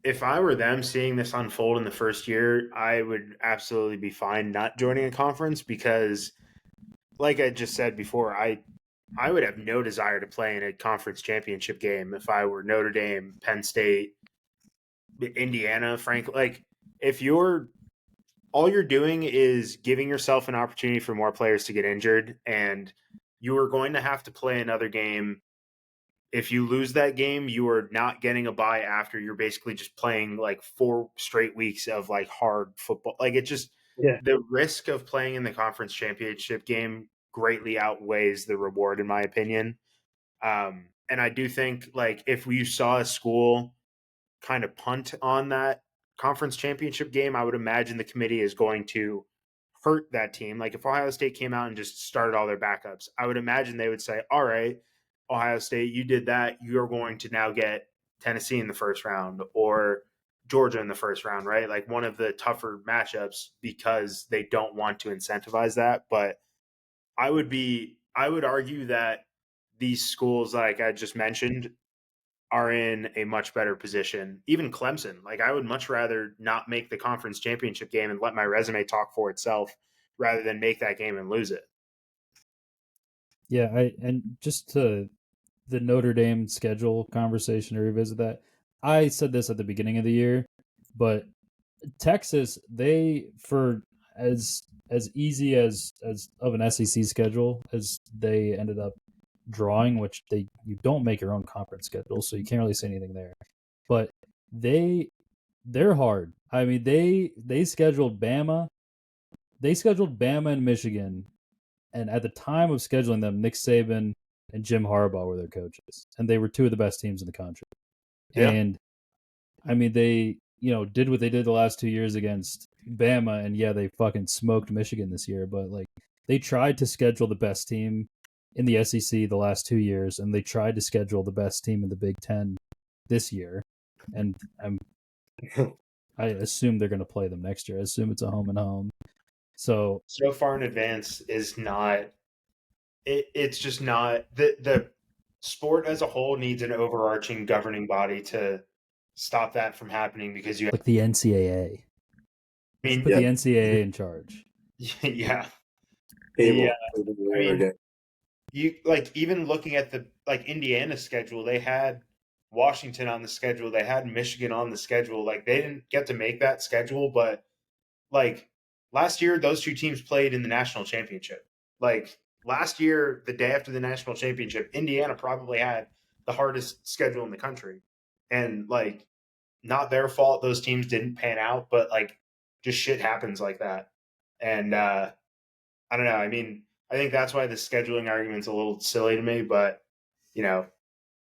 [SPEAKER 3] if I were them seeing this unfold in the first year, I would absolutely be fine not joining a conference because, like I just said before, I would have no desire to play in a conference championship game if I were Notre Dame, Penn State, Indiana, frankly. Like if you're all you're doing is giving yourself an opportunity for more players to get injured, and you are going to have to play another game. If you lose that game, you are not getting a bye after. You're basically just playing like 4 straight weeks of like hard football. Like it just
[SPEAKER 2] Yeah.
[SPEAKER 3] the risk of playing in the conference championship game greatly outweighs the reward, in my opinion. And I do think like if you saw a school kind of punt on that conference championship game, I would imagine the committee is going to hurt that team. Like if Ohio State came out and just started all their backups, I would imagine they would say, all right, Ohio State, you did that. You're going to now get Tennessee in the first round or Georgia in the first round, right? Like one of the tougher matchups because they don't want to incentivize that. But I would argue that these schools, like I just mentioned, are in a much better position. Even Clemson, like I would much rather not make the conference championship game and let my resume talk for itself rather than make that game and lose it.
[SPEAKER 1] yeah, and just to the Notre Dame schedule conversation to revisit that, I said this at the beginning of the year, but Texas, they for as easy as of an SEC schedule as they ended up drawing, which you don't make your own conference schedule, so you can't really say anything there. But they're hard. I mean, they scheduled Bama, and Michigan, and at the time of scheduling them, Nick Saban and Jim Harbaugh were their coaches, and they were two of the best teams in the country.
[SPEAKER 3] Yeah.
[SPEAKER 1] And I mean, they did what they did the last 2 years against Bama, and yeah, they fucking smoked Michigan this year. But like, they tried to schedule the best team in the SEC the last 2 years, and they tried to schedule the best team in the Big Ten this year. And I assume they're going to play them next year. I assume it's a home and home. So
[SPEAKER 3] far in advance is not. It's just not the sport as a whole needs an overarching governing body to stop that from happening because you.
[SPEAKER 1] like the NCAA,
[SPEAKER 3] I
[SPEAKER 1] just
[SPEAKER 3] mean,
[SPEAKER 1] put the NCAA in charge.
[SPEAKER 3] yeah. The
[SPEAKER 2] Cable.
[SPEAKER 3] I mean, you like even looking at the like Indiana schedule, they had Washington on the schedule, they had Michigan on the schedule. Like they didn't get to make that schedule, but like last year those two teams played in the national championship. Like last year, the day after the national championship, Indiana probably had the hardest schedule in the country. And like not their fault those teams didn't pan out, but like just shit happens like that. And I don't know. I mean, I think that's why the scheduling argument's a little silly to me, but you know,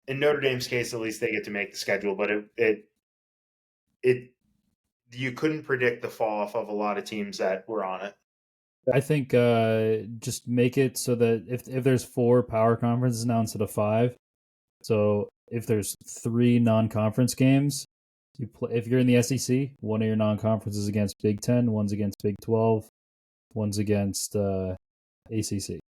[SPEAKER 3] in Notre Dame's case, at least they get to make the schedule. But it you couldn't predict the fall off of a lot of teams that were on it.
[SPEAKER 1] I think just make it so that if there's 4 power conferences now instead of 5, so if there's 3 non-conference games, you play. If you're in the SEC, one of your non-conferences against Big 10, one's against Big 12, one's against ACC.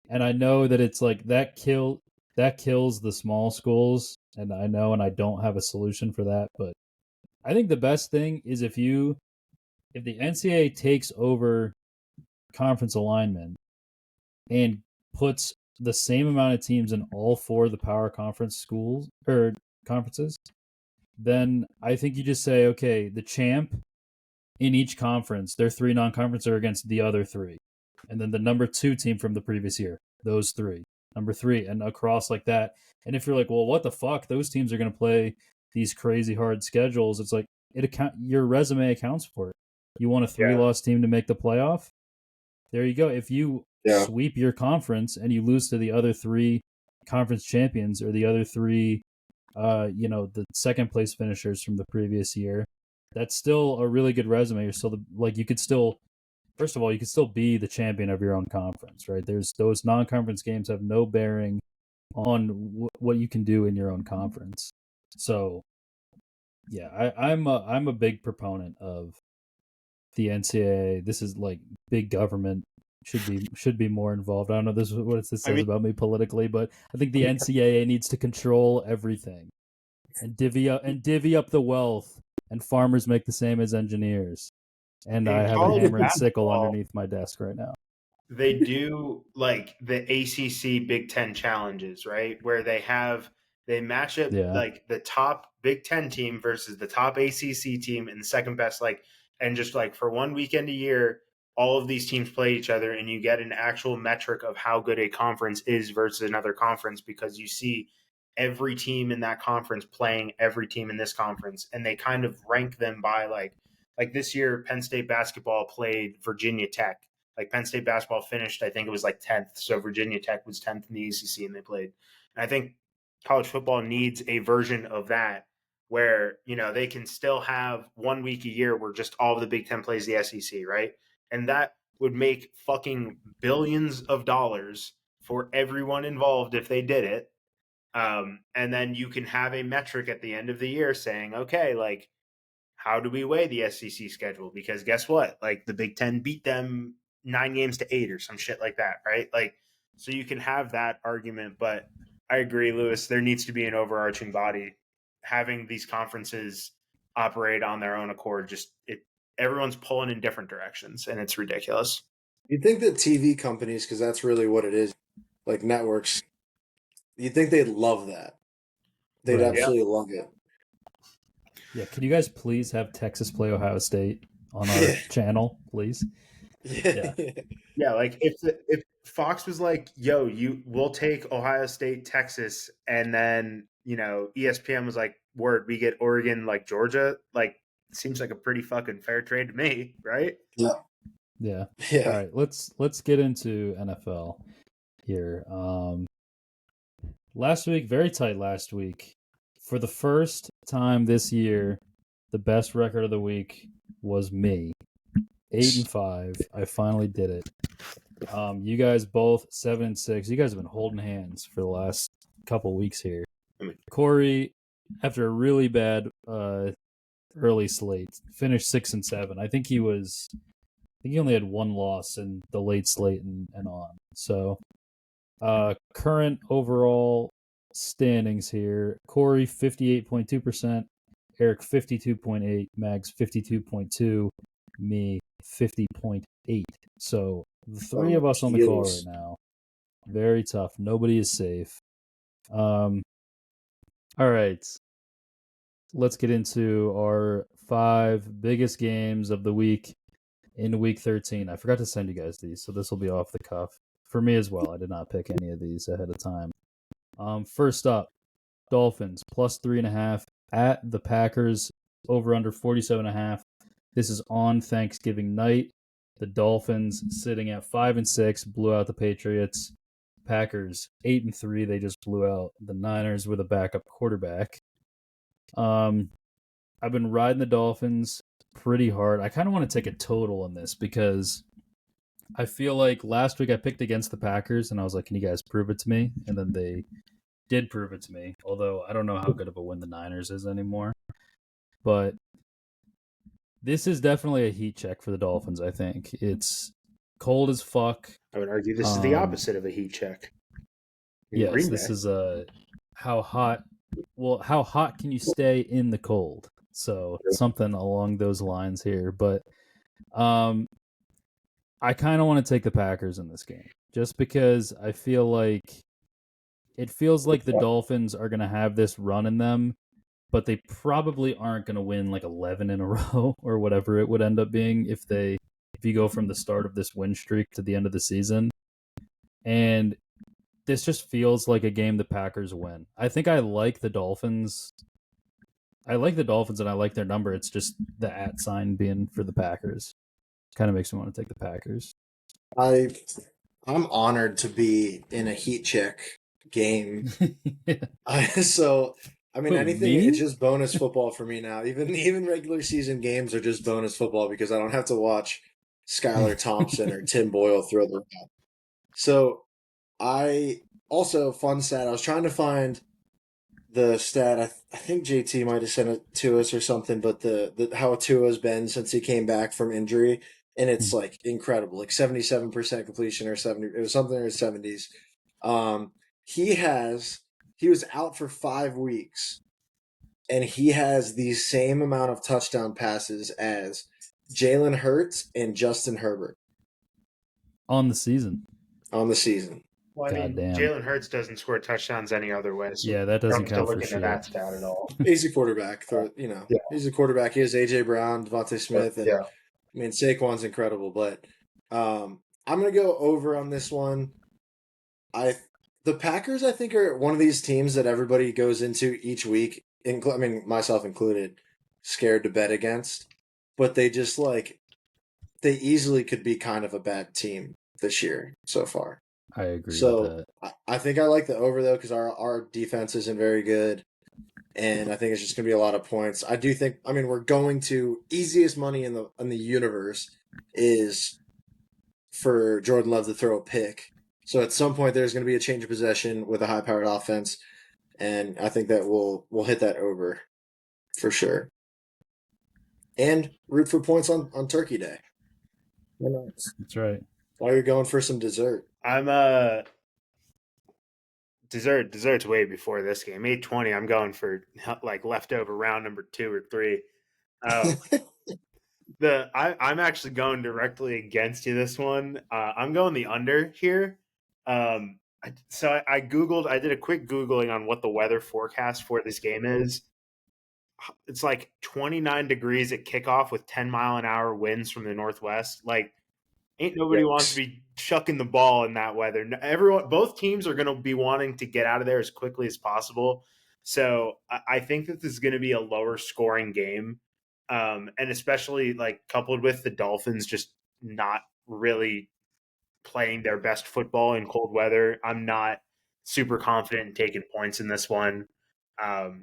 [SPEAKER 1] And I know that it's like that kills the small schools, and I know, and I don't have a solution for that, but I think the best thing is if the NCAA takes over conference alignment and puts the same amount of teams in all 4 of the power conference schools or conferences, then I think you just say, okay, the champ in each conference, their 3 non-conference are against the other 3. And then the number 2 team from the previous year, those 3. Number 3, and across like that. And if you're like, well, what the fuck? Those teams are going to play these crazy hard schedules. It's like, your resume accounts for it. You want a 3-loss team to make the playoff? There you go. If you sweep your conference and you lose to the other 3 conference champions or the other 3, the second place finishers from the previous year, that's still a really good resume. You're still you could still, first of all, you could still be the champion of your own conference, right? There's those non-conference games have no bearing on what you can do in your own conference. So, yeah, I'm a big proponent of the NCAA, this is like big government should be more involved. I don't know this is what this says about me politically, but I think the NCAA needs to control everything and divvy up the wealth, and farmers make the same as engineers. And I have a hammer and sickle underneath my desk right now.
[SPEAKER 3] They do like the ACC Big Ten challenges, right? Where they match up like the top Big Ten team versus the top ACC team and the second best, and just like for one weekend a year, all of these teams play each other, and you get an actual metric of how good a conference is versus another conference, because you see every team in that conference playing every team in this conference, and they kind of rank them by like this year Penn State basketball played Virginia Tech. Like Penn State basketball finished, I think it was like 10th. So Virginia Tech was 10th in the ACC, and they played. And I think college football needs a version of that where, they can still have 1 week a year where just all of the Big Ten plays the SEC, right? And that would make fucking billions of dollars for everyone involved if they did it. And then you can have a metric at the end of the year saying, okay, like, how do we weigh the SEC schedule? Because guess what? Like the Big Ten beat them 9 games to 8 or some shit like that, right? Like, so you can have that argument, but I agree, Lewis, there needs to be an overarching body. Having these conferences operate on their own accord, everyone's pulling in different directions, and it's ridiculous.
[SPEAKER 2] You'd think that TV companies, because that's really what it is, like networks, you'd think they'd love that. They'd absolutely love it.
[SPEAKER 1] Yeah, can you guys please have Texas play Ohio State on our channel, please?
[SPEAKER 3] Yeah, like if Fox was like, "Yo, we'll take Ohio State, Texas," and then ESPN was like, "Word, we get Oregon, like Georgia," like seems like a pretty fucking fair trade to me, right?
[SPEAKER 1] Yeah. All right, let's get into NFL here. Last week, very tight last week. For the first time this year, the best record of the week was me. 8-5. I finally did it. You guys both 7-6. You guys have been holding hands for the last couple weeks here. Corey, after a really bad early slate, finished 6-7. I think he only had one loss in the late slate and on. So, current overall standings here: Corey 58.2%, Eric 52.8%, Mags 52.2%, me 50.8%. So the three of us on the call right now, very tough. Nobody is safe. All right, let's get into our 5 biggest games of the week in week 13. I forgot to send you guys these, so this will be off the cuff for me as well. I did not pick any of these ahead of time. First up, Dolphins plus 3.5 at the Packers, over under 47.5. This is on Thanksgiving night. The Dolphins sitting at 5-6 blew out the Patriots. Packers 8-3. They just blew out the Niners with a backup quarterback. I've been riding the Dolphins pretty hard. I kind of want to take a total on this because I feel like last week I picked against the Packers and I was like, can you guys prove it to me? And then they did prove it to me, although I don't know how good of a win the Niners is anymore. But this is definitely a heat check for the Dolphins, I think. It's cold as fuck.
[SPEAKER 3] I would argue this is the opposite of a heat check.
[SPEAKER 1] Yes, this is how hot can you stay in the cold? So something along those lines here. But I kind of want to take the Packers in this game just because I feel like it feels like the Dolphins are going to have this run in them, but they probably aren't going to win like 11 in a row or whatever it would end up being if you go from the start of this win streak to the end of the season. And this just feels like a game the Packers win. I think I like the Dolphins. I like the Dolphins and I like their number. It's just the @ sign being for the Packers. Kind of makes me want to take the Packers.
[SPEAKER 2] I'm honored to be in a heat check game. Anything, it's just bonus football for me now. Even regular season games are just bonus football because I don't have to watch Skylar Thompson or Tim Boyle throw the rock. So I also, fun stat, I was trying to find the stat. I think JT might have sent it to us or something, but the how Tua's been since he came back from injury, and it's like incredible, like 77% completion or 70. It was something in his 70s. Um, he was out for 5 weeks, and he has the same amount of touchdown passes as Jalen Hurts and Justin Herbert
[SPEAKER 1] On the season.
[SPEAKER 2] on the season.
[SPEAKER 3] Well, I mean,
[SPEAKER 1] Goddamn.
[SPEAKER 3] Jalen Hurts doesn't score touchdowns any other way. So
[SPEAKER 1] Yeah, that doesn't
[SPEAKER 3] don't
[SPEAKER 1] count
[SPEAKER 3] look
[SPEAKER 1] for
[SPEAKER 3] into
[SPEAKER 1] shit.
[SPEAKER 3] that stat at all.
[SPEAKER 2] He's a quarterback.
[SPEAKER 3] Yeah.
[SPEAKER 2] He's a quarterback. He has AJ Brown, Devontae Smith, and
[SPEAKER 3] Yeah.
[SPEAKER 2] I mean Saquon's incredible. But I'm gonna go over on this one. The Packers, I think, are one of these teams that everybody goes into each week, I mean myself included, scared to bet against. But they just they easily could be kind of a bad team this year so far.
[SPEAKER 1] I agree with
[SPEAKER 2] So
[SPEAKER 1] that.
[SPEAKER 2] I think I like the over though because our defense isn't very good, and I think it's just gonna be a lot of points. I do think. I mean, we're going to easiest money in the universe is for Jordan Love to throw a pick. So at some point there's going to be a change of possession with a high-powered offense, and I think that we'll hit that over for sure. And root for points on Turkey Day. Why not?
[SPEAKER 1] That's right.
[SPEAKER 2] While you're going for some dessert.
[SPEAKER 3] I'm dessert's way before this game. 8:20. I'm going for like leftover round number 2 or 3. I'm actually going directly against you this one. I'm going the under here. I googled. I did a quick googling on what the weather forecast for this game is. It's like 29 degrees at kickoff with 10-mile-an-hour winds from the northwest. Like, ain't nobody wants to be chucking the ball in that weather. Both teams are going to be wanting to get out of there as quickly as possible. So I think that this is going to be a lower scoring game, and especially like coupled with the Dolphins just not really playing their best football in cold weather. I'm not super confident in taking points in this one.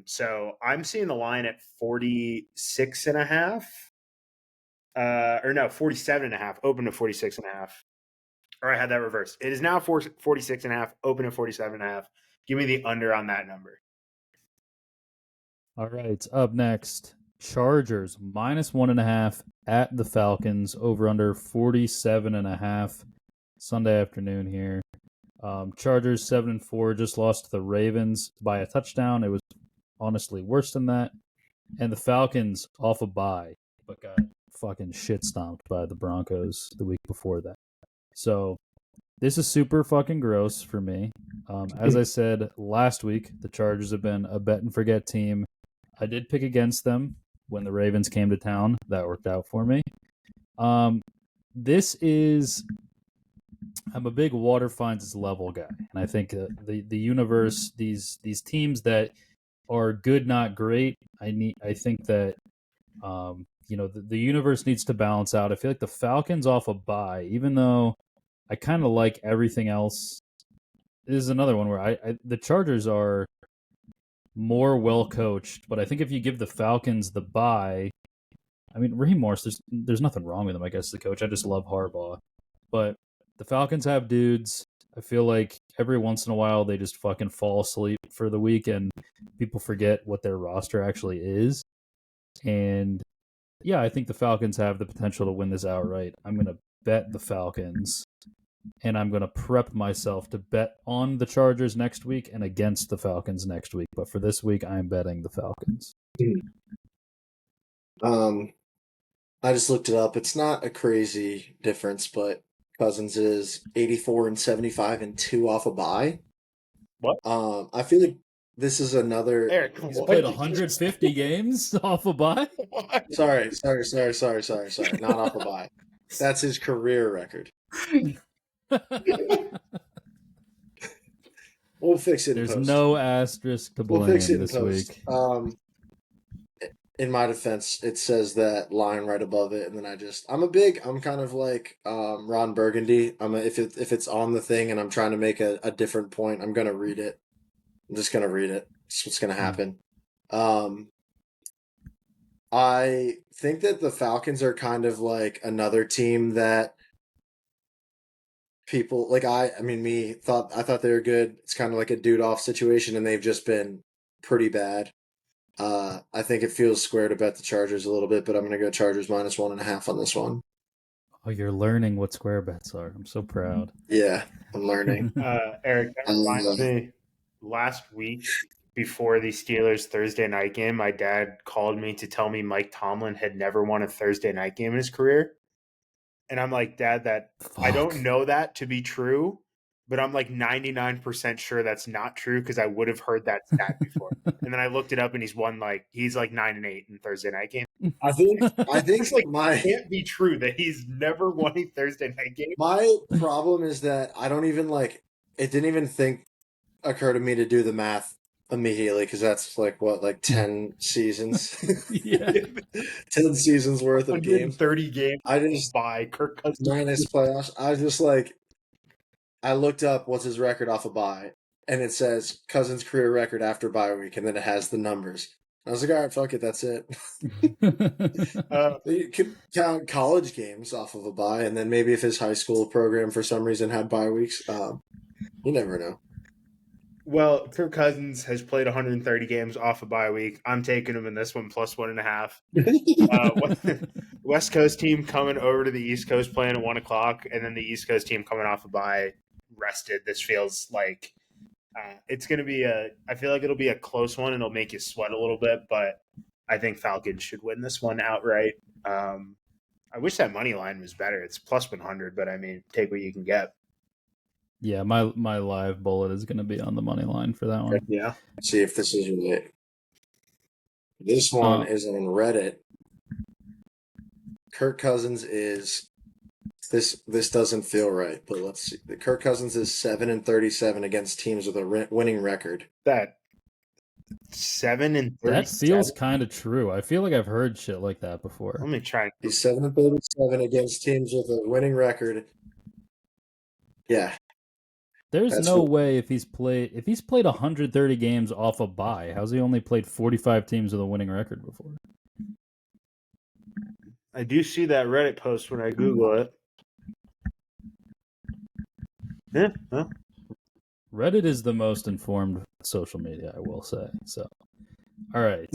[SPEAKER 3] So I'm seeing the line at 46 and a half. Or no, 47 and a half, open to 46 and a half. Or I had that reversed. It is now 46 and a half, open to 47 and a half. Give me the under on that number.
[SPEAKER 1] All right. Up next, Chargers -1.5 at the Falcons, over under 47.5. Sunday afternoon here. Chargers 7-4, just lost to the Ravens by a touchdown. It was honestly worse than that. And the Falcons off a bye, but got fucking shit stomped by the Broncos the week before that. So this is super fucking gross for me. As I said last week, the Chargers have been a bet and forget team. I did pick against them when the Ravens came to town. That worked out for me. This is... I'm a big water finds its level guy, and I think the universe, these teams that are good, not great. I think that the universe needs to balance out. I feel like the Falcons off a bye, even though I kind of like everything else. This is another one where the Chargers are more well coached, but I think if you give the Falcons the bye, I mean Raheem Morris, there's nothing wrong with him. I guess the coach. I just love Harbaugh, but the Falcons have dudes. I feel like every once in a while they just fucking fall asleep for the week and people forget what their roster actually is. And yeah, I think the Falcons have the potential to win this outright. I'm going to bet the Falcons, and I'm going to prep myself to bet on the Chargers next week and against the Falcons next week. But for this week, I'm betting the Falcons.
[SPEAKER 2] I just looked it up. It's not a crazy difference, but Cousins is 84 and 75 and 2 off a bye.
[SPEAKER 3] What?
[SPEAKER 2] I feel like this is another.
[SPEAKER 3] Eric,
[SPEAKER 1] He's played 150 games off a bye.
[SPEAKER 2] Sorry. Not off a bye. That's his career record. We'll fix it.
[SPEAKER 1] There's
[SPEAKER 2] in post.
[SPEAKER 1] no asterisk to blame
[SPEAKER 2] We'll fix it
[SPEAKER 1] this
[SPEAKER 2] in post.
[SPEAKER 1] week.
[SPEAKER 2] In my defense, it says that line right above it, and then I'm kind of like Ron Burgundy. If it's on the thing and I'm trying to make a different point, I'm gonna read it. I'm just gonna read it. That's what's gonna happen. I think that the Falcons are kind of like another team that people like. I thought they were good. It's kind of like a dude off situation, and they've just been pretty bad. I think it feels square to bet the Chargers a little bit, but I'm going to go Chargers -1.5 on this one.
[SPEAKER 1] Oh, you're learning what square bets are. I'm so proud.
[SPEAKER 2] Yeah, I'm learning.
[SPEAKER 3] Eric, that reminds me, last week before the Steelers Thursday night game, my dad called me to tell me Mike Tomlin had never won a Thursday night game in his career. And I'm like, Dad, I don't know that to be true, but I'm like 99% sure that's not true because I would have heard that stat before. And then I looked it up and he's like 9-8 in Thursday night game.
[SPEAKER 2] I think
[SPEAKER 3] It's like
[SPEAKER 2] my
[SPEAKER 3] can't be true that he's never won a Thursday night game.
[SPEAKER 2] my problem is that I don't even it didn't even occur to me to do the math immediately because that's 10 seasons.
[SPEAKER 1] Yeah.
[SPEAKER 2] 10 seasons worth of games.
[SPEAKER 3] 130 games
[SPEAKER 2] I just
[SPEAKER 3] by Kirk Cousins.
[SPEAKER 2] minus playoffs. I just I looked up what's his record off a bye, and it says Cousins' career record after bye week, and then it has the numbers. I was like, all right, fuck it, that's it. You could count college games off of a bye, and then maybe if his high school program for some reason had bye weeks, you never know.
[SPEAKER 3] Well, Kirk Cousins has played 130 games off a bye week. I'm taking him in this one +1.5. West Coast team coming over to the East Coast playing at 1 o'clock, and then the East Coast team coming off a bye rested. This feels like it's going to be I feel like it'll be a close one and it'll make you sweat a little bit, but I think Falcons should win this one outright. I wish that money line was better. It's +100, but I mean, take what you can get.
[SPEAKER 1] Yeah, my live bullet is going to be on the money line for that one.
[SPEAKER 3] Yeah.
[SPEAKER 2] See if this is right. This one is on Reddit. Kirk Cousins is this doesn't feel right, but let's see. Kirk Cousins is 7-37 against teams with a winning record.
[SPEAKER 3] That 7-37.
[SPEAKER 1] That feels kind of true. I feel like I've heard shit like that before.
[SPEAKER 3] Let me try.
[SPEAKER 2] He's 7-37 against teams with a winning record. Yeah.
[SPEAKER 1] There's no way if he's played 130 games off a bye, how's he only played 45 teams with a winning record before?
[SPEAKER 3] I do see that Reddit post when I Google it. Yeah. Huh?
[SPEAKER 1] Reddit is the most informed social media, I will say. So, all right.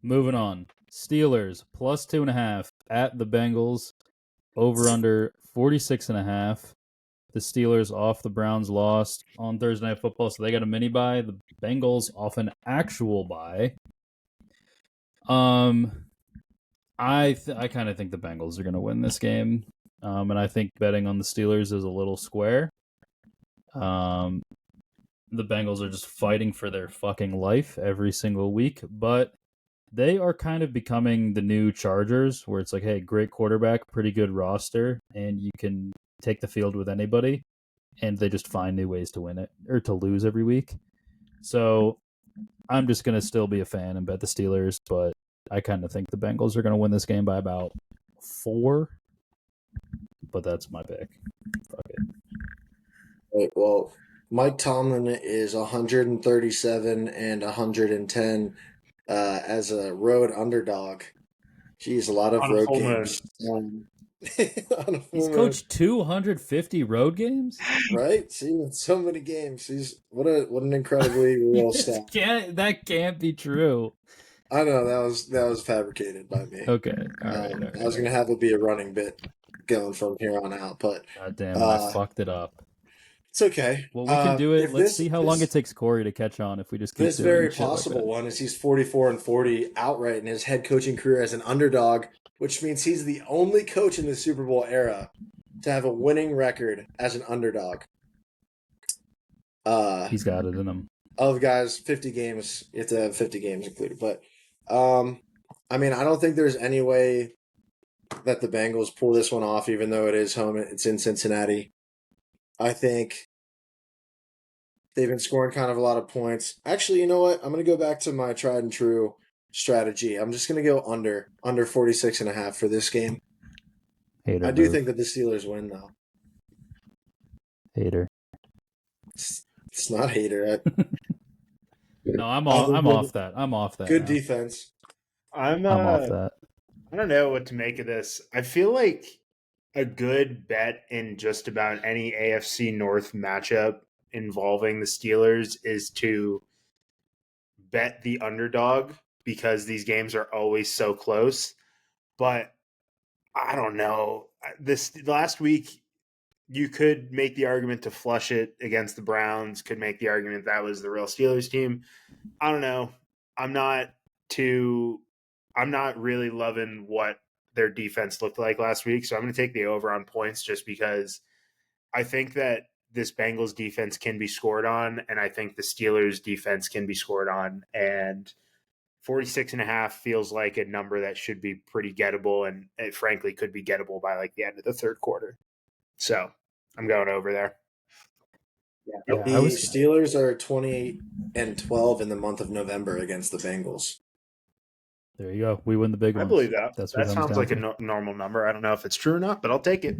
[SPEAKER 1] Moving on. Steelers +2.5 at the Bengals. Over under 46.5. The Steelers off the Browns lost on Thursday Night Football, so they got a mini bye. The Bengals off an actual bye. I kind of think the Bengals are going to win this game, and I think betting on the Steelers is a little square. The Bengals are just fighting for their fucking life every single week, but they are kind of becoming the new Chargers, where it's like, hey, great quarterback, pretty good roster, and you can take the field with anybody, and they just find new ways to win it or to lose every week. So I'm just going to still be a fan and bet the Steelers, but I kind of think the Bengals are going to win this game by about 4, but that's my pick. Fuck it.
[SPEAKER 2] Right, well, Mike Tomlin is 137 and 110 as a road underdog. Jeez, a lot of road games.
[SPEAKER 1] He's coached 250 road games,
[SPEAKER 2] right? See, so many games. He's what an incredibly real stat.
[SPEAKER 1] That can't be true.
[SPEAKER 2] I know that was fabricated by me.
[SPEAKER 1] Okay, all right.
[SPEAKER 2] I was gonna have it be a running bit going from here on out, but
[SPEAKER 1] God damn it, I fucked it up.
[SPEAKER 2] It's okay.
[SPEAKER 1] Well, we can do it. Let's see how long it takes Corey to catch on if we just keep
[SPEAKER 2] this
[SPEAKER 1] doing
[SPEAKER 2] very
[SPEAKER 1] shit
[SPEAKER 2] possible
[SPEAKER 1] like
[SPEAKER 2] one is he's 44-40 outright in his head coaching career as an underdog, which means he's the only coach in the Super Bowl era to have a winning record as an underdog.
[SPEAKER 1] He's got it in him.
[SPEAKER 2] Of guys, 50 games. You have to have 50 games included, but I mean, I don't think there's any way that the Bengals pull this one off, even though it is home. It's in Cincinnati. I think they've been scoring kind of a lot of points. Actually, you know what? I'm going to go back to my tried and true strategy. I'm just going to go under 46.5 for this game.
[SPEAKER 1] Hater
[SPEAKER 2] I do
[SPEAKER 1] move.
[SPEAKER 2] think that the Steelers win, though.
[SPEAKER 1] Hater.
[SPEAKER 2] It's not hater.
[SPEAKER 1] No, I'm off that. I'm off that.
[SPEAKER 2] Good
[SPEAKER 1] now.
[SPEAKER 2] defense.
[SPEAKER 3] I'm
[SPEAKER 1] off that.
[SPEAKER 3] I don't know what to make of this. I feel like a good bet in just about any AFC North matchup involving the Steelers is to bet the underdog because these games are always so close. But I don't know. This last week, you could make the argument to flush it against the Browns, could make the argument that was the real Steelers team. I don't know. I'm not really loving what their defense looked like last week. So I'm going to take the over on points just because I think that this Bengals defense can be scored on, and I think the Steelers defense can be scored on. And 46.5 feels like a number that should be pretty gettable, and it frankly could be gettable by like the end of the third quarter. So I'm going over there.
[SPEAKER 1] Yeah,
[SPEAKER 2] The Steelers are 20-12 in the month of November against the Bengals.
[SPEAKER 1] There you go. We win the big ones.
[SPEAKER 3] I believe that.
[SPEAKER 1] That's
[SPEAKER 3] that sounds like a normal number. I don't know if it's true or not, but I'll take it.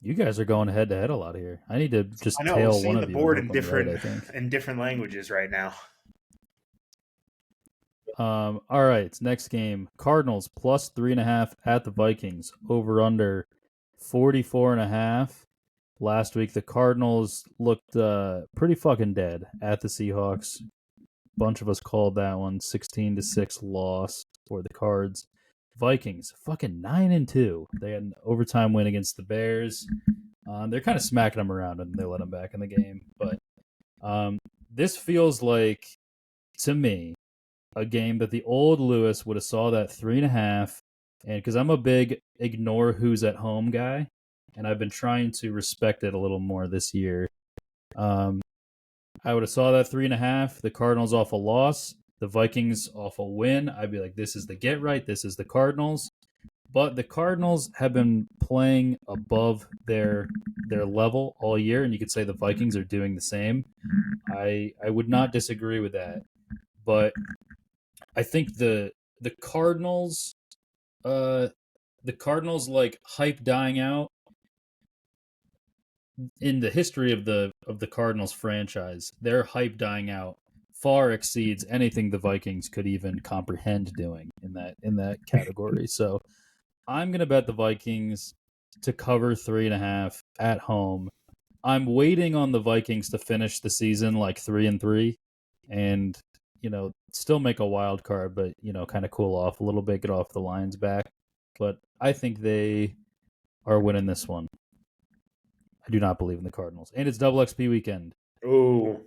[SPEAKER 1] You guys are going head to head a lot here. I need to just tail one of you.
[SPEAKER 3] I'm seeing the board in
[SPEAKER 1] right,
[SPEAKER 3] different languages right now.
[SPEAKER 1] All right, next game. Cardinals plus 3.5 at the Vikings. Over under 44.5. Last week the Cardinals looked pretty fucking dead at the Seahawks. Bunch of us called that one 16-6 loss for the Cards. Vikings fucking 9-2. They had an overtime win against the Bears. They're kind of smacking them around and they let them back in the game. But this feels like, to me, a game that the old Lewis would have saw that 3.5, and because I'm a big ignore who's at home guy, and I've been trying to respect it a little more this year. I would have saw that 3.5. The Cardinals off a loss, the Vikings off a win. I'd be like, this is the get right. This is the Cardinals. But the Cardinals have been playing above their level all year, and you could say the Vikings are doing the same. I would not disagree with that, but I think the Cardinals, like hype dying out in the history of the Cardinals franchise. Their hype dying out far exceeds anything the Vikings could even comprehend doing in that category. So I'm gonna bet the Vikings to cover 3.5 at home. I'm waiting on the Vikings to finish the season like 3-3, and still make a wild card, but kind of cool off a little bit, get off the Lions back. But I think they are winning this one. I do not believe in the Cardinals, and it's double XP weekend.
[SPEAKER 3] Ooh.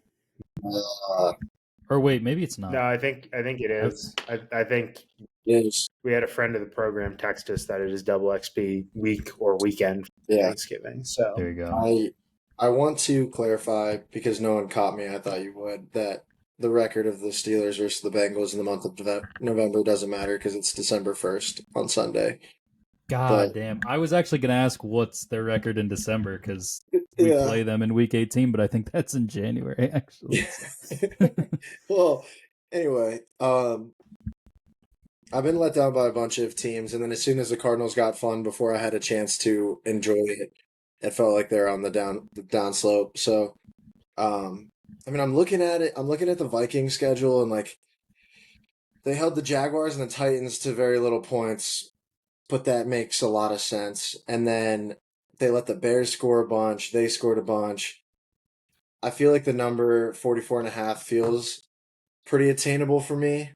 [SPEAKER 1] Or wait, maybe it's not.
[SPEAKER 3] No, I think it is. I think we had a friend of the program text us that it is double XP week or weekend for Thanksgiving. So
[SPEAKER 1] there you go.
[SPEAKER 2] I want to clarify, because no one caught me, I thought you would, that the record of the Steelers versus the Bengals in the month of November doesn't matter because it's December 1st on Sunday.
[SPEAKER 1] God damn. I was actually going to ask what's their record in December because we play them in week 18, but I think that's in January, actually.
[SPEAKER 2] Well, anyway, I've been let down by a bunch of teams, and then as soon as the Cardinals got fun before I had a chance to enjoy it, it felt like they're on the down slope. So, I'm looking at it. I'm looking at the Vikings schedule, and like they held the Jaguars and the Titans to very little points, but that makes a lot of sense. And then they let the Bears score a bunch. They scored a bunch. I feel like the number 44.5 feels pretty attainable for me.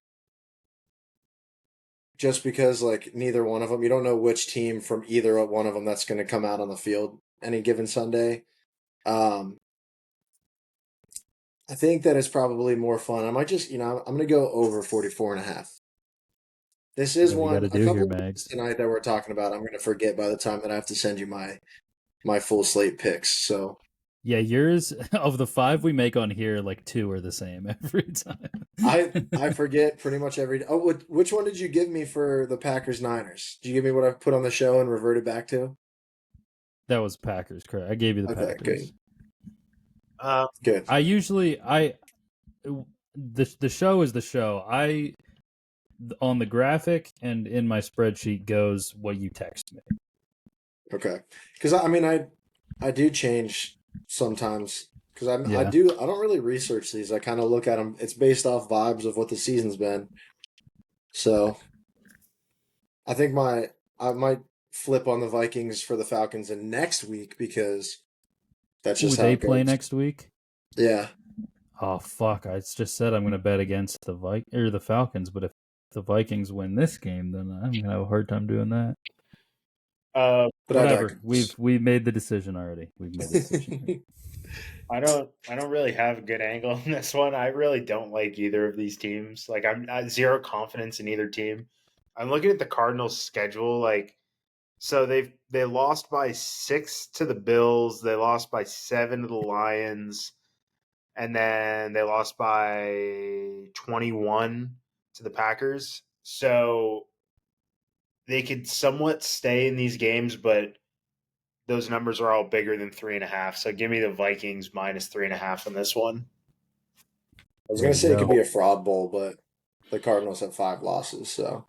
[SPEAKER 2] Just because, like, neither one of them, you don't know which team from either one of them that's going to come out on the field any given Sunday. I think that is probably more fun. I might just, I'm going to go over 44.5. This is one, a couple of tonight that we're talking about, I'm going to forget by the time that I have to send you my full slate picks. So
[SPEAKER 1] yeah, yours, of the 5 we make on here, like 2 are the same every time.
[SPEAKER 2] I forget pretty much every. Oh, which one did you give me for the Packers Niners? Did you give me what I put on the show and reverted back to?
[SPEAKER 1] That was Packers, correct? I gave you the Packers.
[SPEAKER 2] Good.
[SPEAKER 1] I usually the show is the show. I on the graphic and in my spreadsheet goes what you text me.
[SPEAKER 2] Okay, because I do change sometimes because I don't really research these. I kind of look at them. It's based off vibes of what the season's been. So I think I might flip on the Vikings for the Falcons in next week because that's just how
[SPEAKER 1] they
[SPEAKER 2] it goes.
[SPEAKER 1] play next week.
[SPEAKER 2] Yeah.
[SPEAKER 1] Oh fuck! I just said I'm going to bet against the Falcons, but if the Vikings win this game, then I'm going to have a hard time doing that.
[SPEAKER 2] But
[SPEAKER 1] Whatever. We've made the decision already. We've made the decision.
[SPEAKER 3] I don't really have a good angle on this one. I really don't like either of these teams. Like I'm zero confidence in either team. I'm looking at the Cardinals' schedule. Like, so they lost by 6 to the Bills. They lost by 7 to the Lions, and then they lost by 21 to the Packers. So they could somewhat stay in these games, but those numbers are all bigger than 3.5. So give me the Vikings minus 3.5 on this one.
[SPEAKER 2] I was
[SPEAKER 1] There
[SPEAKER 2] going to
[SPEAKER 1] you
[SPEAKER 2] say it could
[SPEAKER 1] go.
[SPEAKER 2] be a fraud bowl, but the Cardinals have 5 losses, so.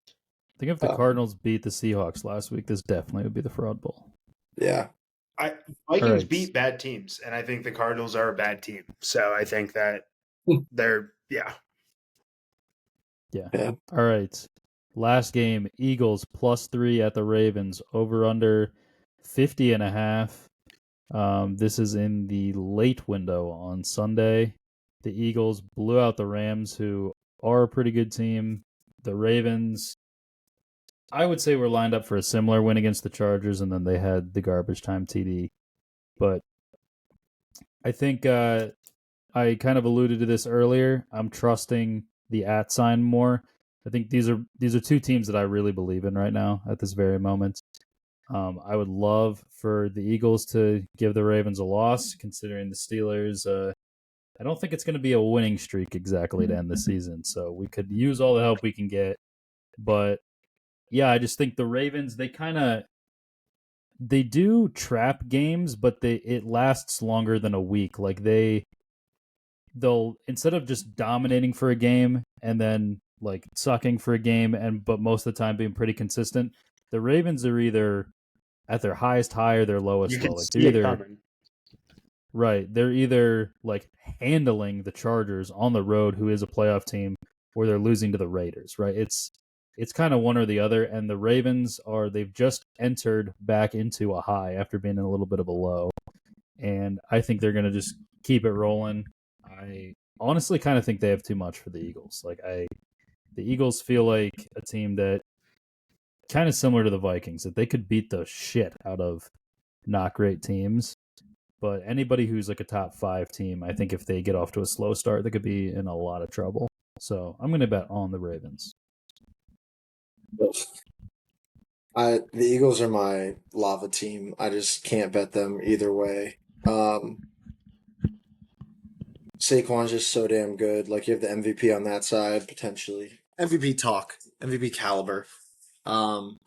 [SPEAKER 1] I think if the Cardinals beat the Seahawks last week, this definitely would be the fraud bowl.
[SPEAKER 2] Yeah.
[SPEAKER 3] Vikings
[SPEAKER 1] right.
[SPEAKER 3] beat bad teams, and I think the Cardinals are a bad team. So I think that they're
[SPEAKER 1] Yeah.
[SPEAKER 2] Yeah.
[SPEAKER 1] All right. Last game, Eagles +3 at the Ravens, over under 50.5. This is in the late window on Sunday. The Eagles blew out the Rams, who are a pretty good team. The Ravens, I would say, were lined up for a similar win against the Chargers, and then they had the garbage time TD. But I think I kind of alluded to this earlier. I'm trusting the @ sign more. I think these are two teams that I really believe in right now at this very moment. I would love for the Eagles to give the Ravens a loss, considering the Steelers. I don't think it's going to be a winning streak exactly to end the season, so we could use all the help we can get. But yeah, I just think the Ravens, they do trap games, but it lasts longer than a week. Like they'll instead of just dominating for a game and then like sucking for a game but most of the time being pretty consistent, the Ravens are either at their highest high or their lowest
[SPEAKER 3] you
[SPEAKER 1] low.
[SPEAKER 3] can
[SPEAKER 1] Like
[SPEAKER 3] see it coming.
[SPEAKER 1] they're either like handling the Chargers on the road, who is a playoff team, or they're losing to the Raiders, right? It's kind of one or the other, and the Ravens they've just entered back into a high after being in a little bit of a low. And I think they're going to just keep it rolling. I honestly kind of think they have too much for the Eagles. The Eagles feel like a team that kind of similar to the Vikings, that they could beat the shit out of not great teams. But anybody who's like a top 5 team, I think if they get off to a slow start, they could be in a lot of trouble. So I'm going to bet on the Ravens.
[SPEAKER 2] The Eagles are my lava team. I just can't bet them either way. Saquon's just so damn good. Like, you have the MVP on that side, potentially. MVP talk, MVP caliber. And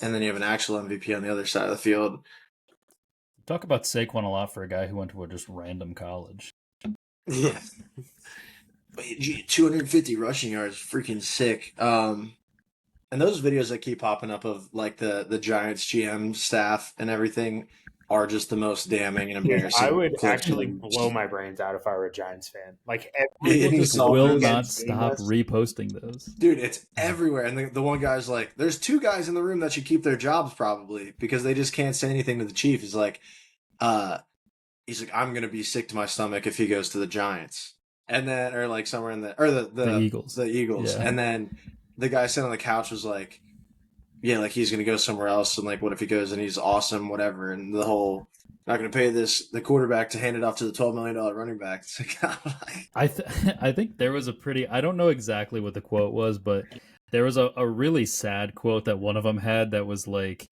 [SPEAKER 2] then you have an actual MVP on the other side of the field.
[SPEAKER 1] Talk about Saquon a lot for a guy who went to a just random college.
[SPEAKER 2] Yeah. 250 rushing yards, freaking sick. And those videos that keep popping up of like the Giants GM staff and everything are just the most damning and embarrassing.
[SPEAKER 3] I would
[SPEAKER 2] clips.
[SPEAKER 3] actually blow my brains out if I were a Giants fan. Like
[SPEAKER 1] People
[SPEAKER 2] Any
[SPEAKER 1] just
[SPEAKER 2] song
[SPEAKER 1] will
[SPEAKER 2] goes
[SPEAKER 1] not
[SPEAKER 3] against
[SPEAKER 1] stop
[SPEAKER 3] Amos.
[SPEAKER 1] reposting those.
[SPEAKER 2] Dude, it's everywhere. And the one guy's like, there's 2 guys in the room that should keep their jobs probably because they just can't say anything to the chief. He's like, I'm gonna be sick to my stomach if he goes to the Giants. And then or like somewhere in the
[SPEAKER 1] Eagles.
[SPEAKER 2] The Eagles.
[SPEAKER 1] Yeah.
[SPEAKER 2] And then the guy sitting on the couch was like, yeah, like he's gonna go somewhere else, and like what if he goes and he's awesome, whatever, and the whole not gonna pay the quarterback to hand it off to the $12 million running back. It's like,
[SPEAKER 1] I think there was I don't know exactly what the quote was, but there was a really sad quote that one of them had that was like,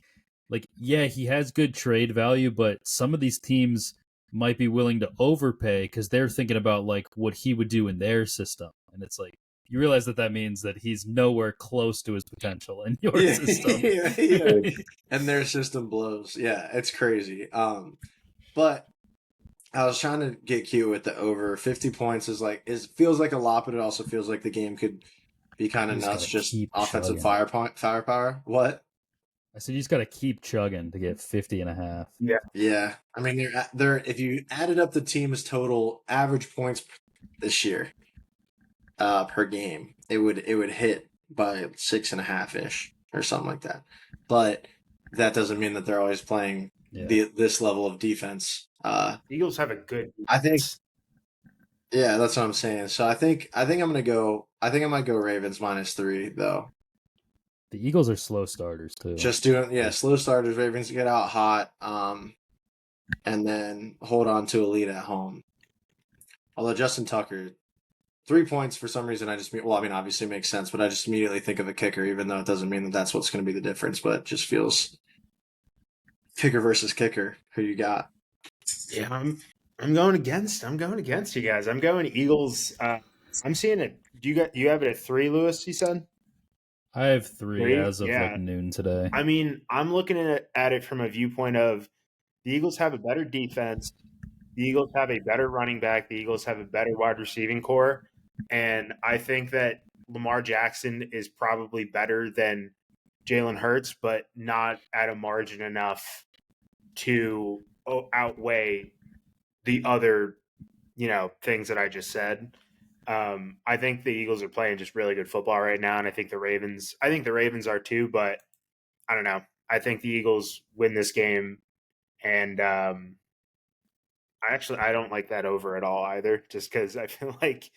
[SPEAKER 1] yeah, he has good trade value, but some of these teams might be willing to overpay because they're thinking about like what he would do in their system, and it's like, you realize that means that he's nowhere close to his potential in your system.
[SPEAKER 2] yeah. And their system blows. Yeah, it's crazy. But I was trying to get cute with the over 50 points feels like a lot, but it also feels like the game could be kind of nuts. Just offensive firepower. What?
[SPEAKER 1] I said you just got to keep chugging to get 50.5.
[SPEAKER 2] Yeah. I mean, they're if you added up the team's total average points this year, per game, it would hit by 6.5 ish or something like that. But that doesn't mean that they're always playing this level of defense.
[SPEAKER 3] Eagles have a good defense.
[SPEAKER 2] I think Yeah, that's what I'm saying. So I think I'm gonna go. I think I might go Ravens -3 though.
[SPEAKER 1] The Eagles are slow starters too.
[SPEAKER 2] Just doing slow starters. Ravens get out hot, and then hold on to a lead at home. Although Justin Tucker, 3 points for some reason, I mean, obviously it makes sense, but I just immediately think of a kicker, even though it doesn't mean that that's what's going to be the difference. But it just feels kicker versus kicker. Who you got?
[SPEAKER 3] Yeah, I'm going against. I'm going against you guys. I'm going Eagles. I'm seeing it. You have it at 3, Lewis? You said
[SPEAKER 1] I have 3
[SPEAKER 3] 3.
[SPEAKER 1] as of like
[SPEAKER 3] Yeah.
[SPEAKER 1] noon today.
[SPEAKER 3] I mean, I'm looking at it from a viewpoint of the Eagles have a better defense. The Eagles have a better running back. The Eagles have a better wide receiving core, and I think that Lamar Jackson is probably better than Jalen Hurts, but not at a margin enough to outweigh the other, things that I just said. I think the Eagles are playing just really good football right now, and I think the Ravens are too, but I don't know. I think the Eagles win this game, and I don't like that over at all either, just because I feel like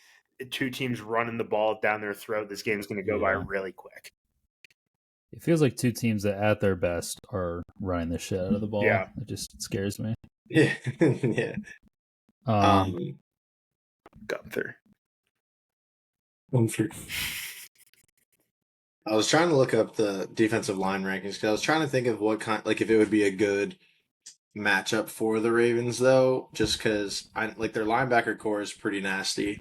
[SPEAKER 3] two teams running the ball down their throat. This game is going to go by
[SPEAKER 1] Yeah.
[SPEAKER 3] really quick.
[SPEAKER 1] It feels like 2 teams that at their best are running the shit out of the ball.
[SPEAKER 3] Yeah.
[SPEAKER 1] It just scares me.
[SPEAKER 2] Yeah, yeah.
[SPEAKER 3] Gunther.
[SPEAKER 2] I was trying to look up the defensive line rankings because I was trying to think of what kind, like if it would be a good matchup for the Ravens though, just because I like their linebacker core is pretty nasty.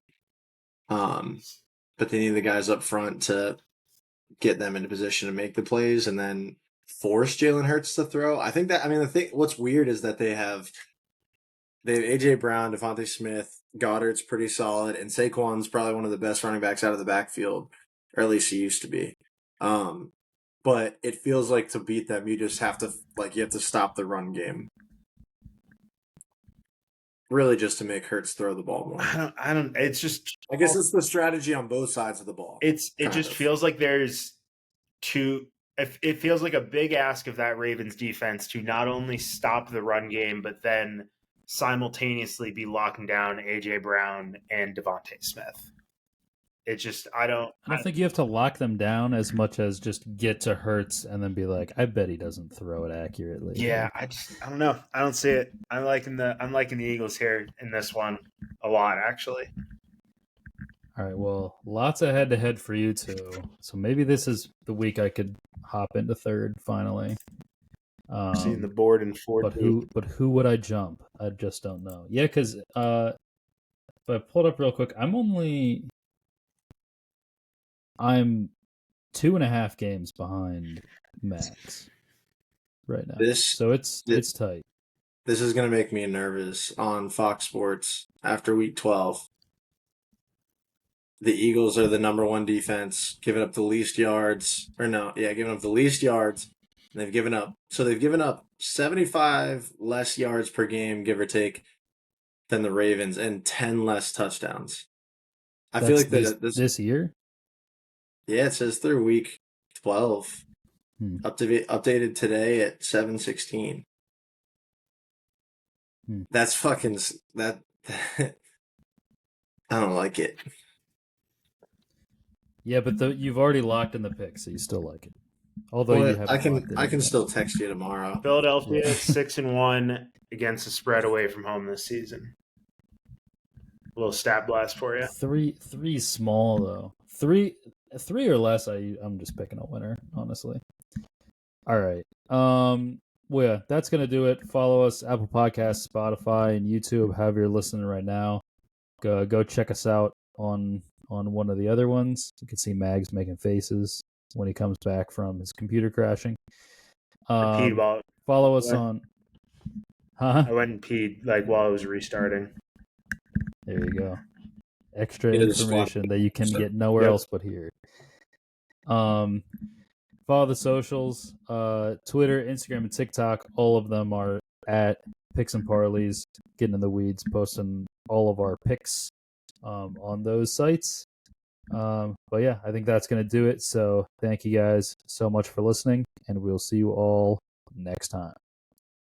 [SPEAKER 2] But they need the guys up front to get them in a position to make the plays and then force Jalen Hurts to throw. I think that what's weird is that they have AJ Brown, Devontae Smith, Goddard's pretty solid, and Saquon's probably one of the best running backs out of the backfield, or at least he used to be. But it feels like to beat them, you just have to stop the run game. Really, just to make Hurts throw the ball more.
[SPEAKER 3] I don't. It's just.
[SPEAKER 2] I guess it's the strategy on both sides of the ball.
[SPEAKER 3] It just feels like there's two. It feels like a big ask of that Ravens defense to not only stop the run game, but then simultaneously be locking down AJ Brown and Devontae Smith. It's just I don't
[SPEAKER 1] think you have to lock them down as much as just get to Hurts and then be like, I bet he doesn't throw it accurately.
[SPEAKER 3] Yeah, I don't know. I don't see it. I'm liking the Eagles here in this one a lot, actually.
[SPEAKER 1] All right, well, lots of head-to-head for you two. So maybe this is the week I could hop into third finally.
[SPEAKER 3] Seeing the board in 4.
[SPEAKER 1] But who would I jump? I just don't know. Yeah, because if I pulled up real quick, I'm 2.5 games behind Max right now. So it's tight.
[SPEAKER 2] This is going to make me nervous on Fox Sports after week 12. The Eagles are the number 1 defense, giving up the least yards. Giving up the least yards. And they've given up 75 less yards per game, give or take, than the Ravens, and 10 less touchdowns. I feel like
[SPEAKER 1] this year.
[SPEAKER 2] Yeah, it says through week 12. Updated today at 7:16. That's fucking that. I don't like it.
[SPEAKER 1] Yeah, but you've already locked in the pick, so you still like it. Although you haven't.
[SPEAKER 2] I can still text you tomorrow.
[SPEAKER 3] Philadelphia 6-1 against the spread away from home this season. A little stat blast for you.
[SPEAKER 1] Three small though. Three or less. I'm just picking a winner, honestly. All right. Well, yeah, that's gonna do it. Follow us Apple Podcasts, Spotify, and YouTube. However you're listening right now, go check us out on one of the other ones. You can see Mags making faces when he comes back from his computer crashing. Follow us on. Huh?
[SPEAKER 3] I went and peed while I was restarting.
[SPEAKER 1] There you go. Extra information that you can get nowhere else but here. Follow the socials, Twitter, Instagram, and TikTok. All of them are at Picks and Parlays. Getting in the weeds, posting all of our picks on those sites. But yeah, I think that's going to do it. So thank you guys so much for listening, and we'll see you all next time.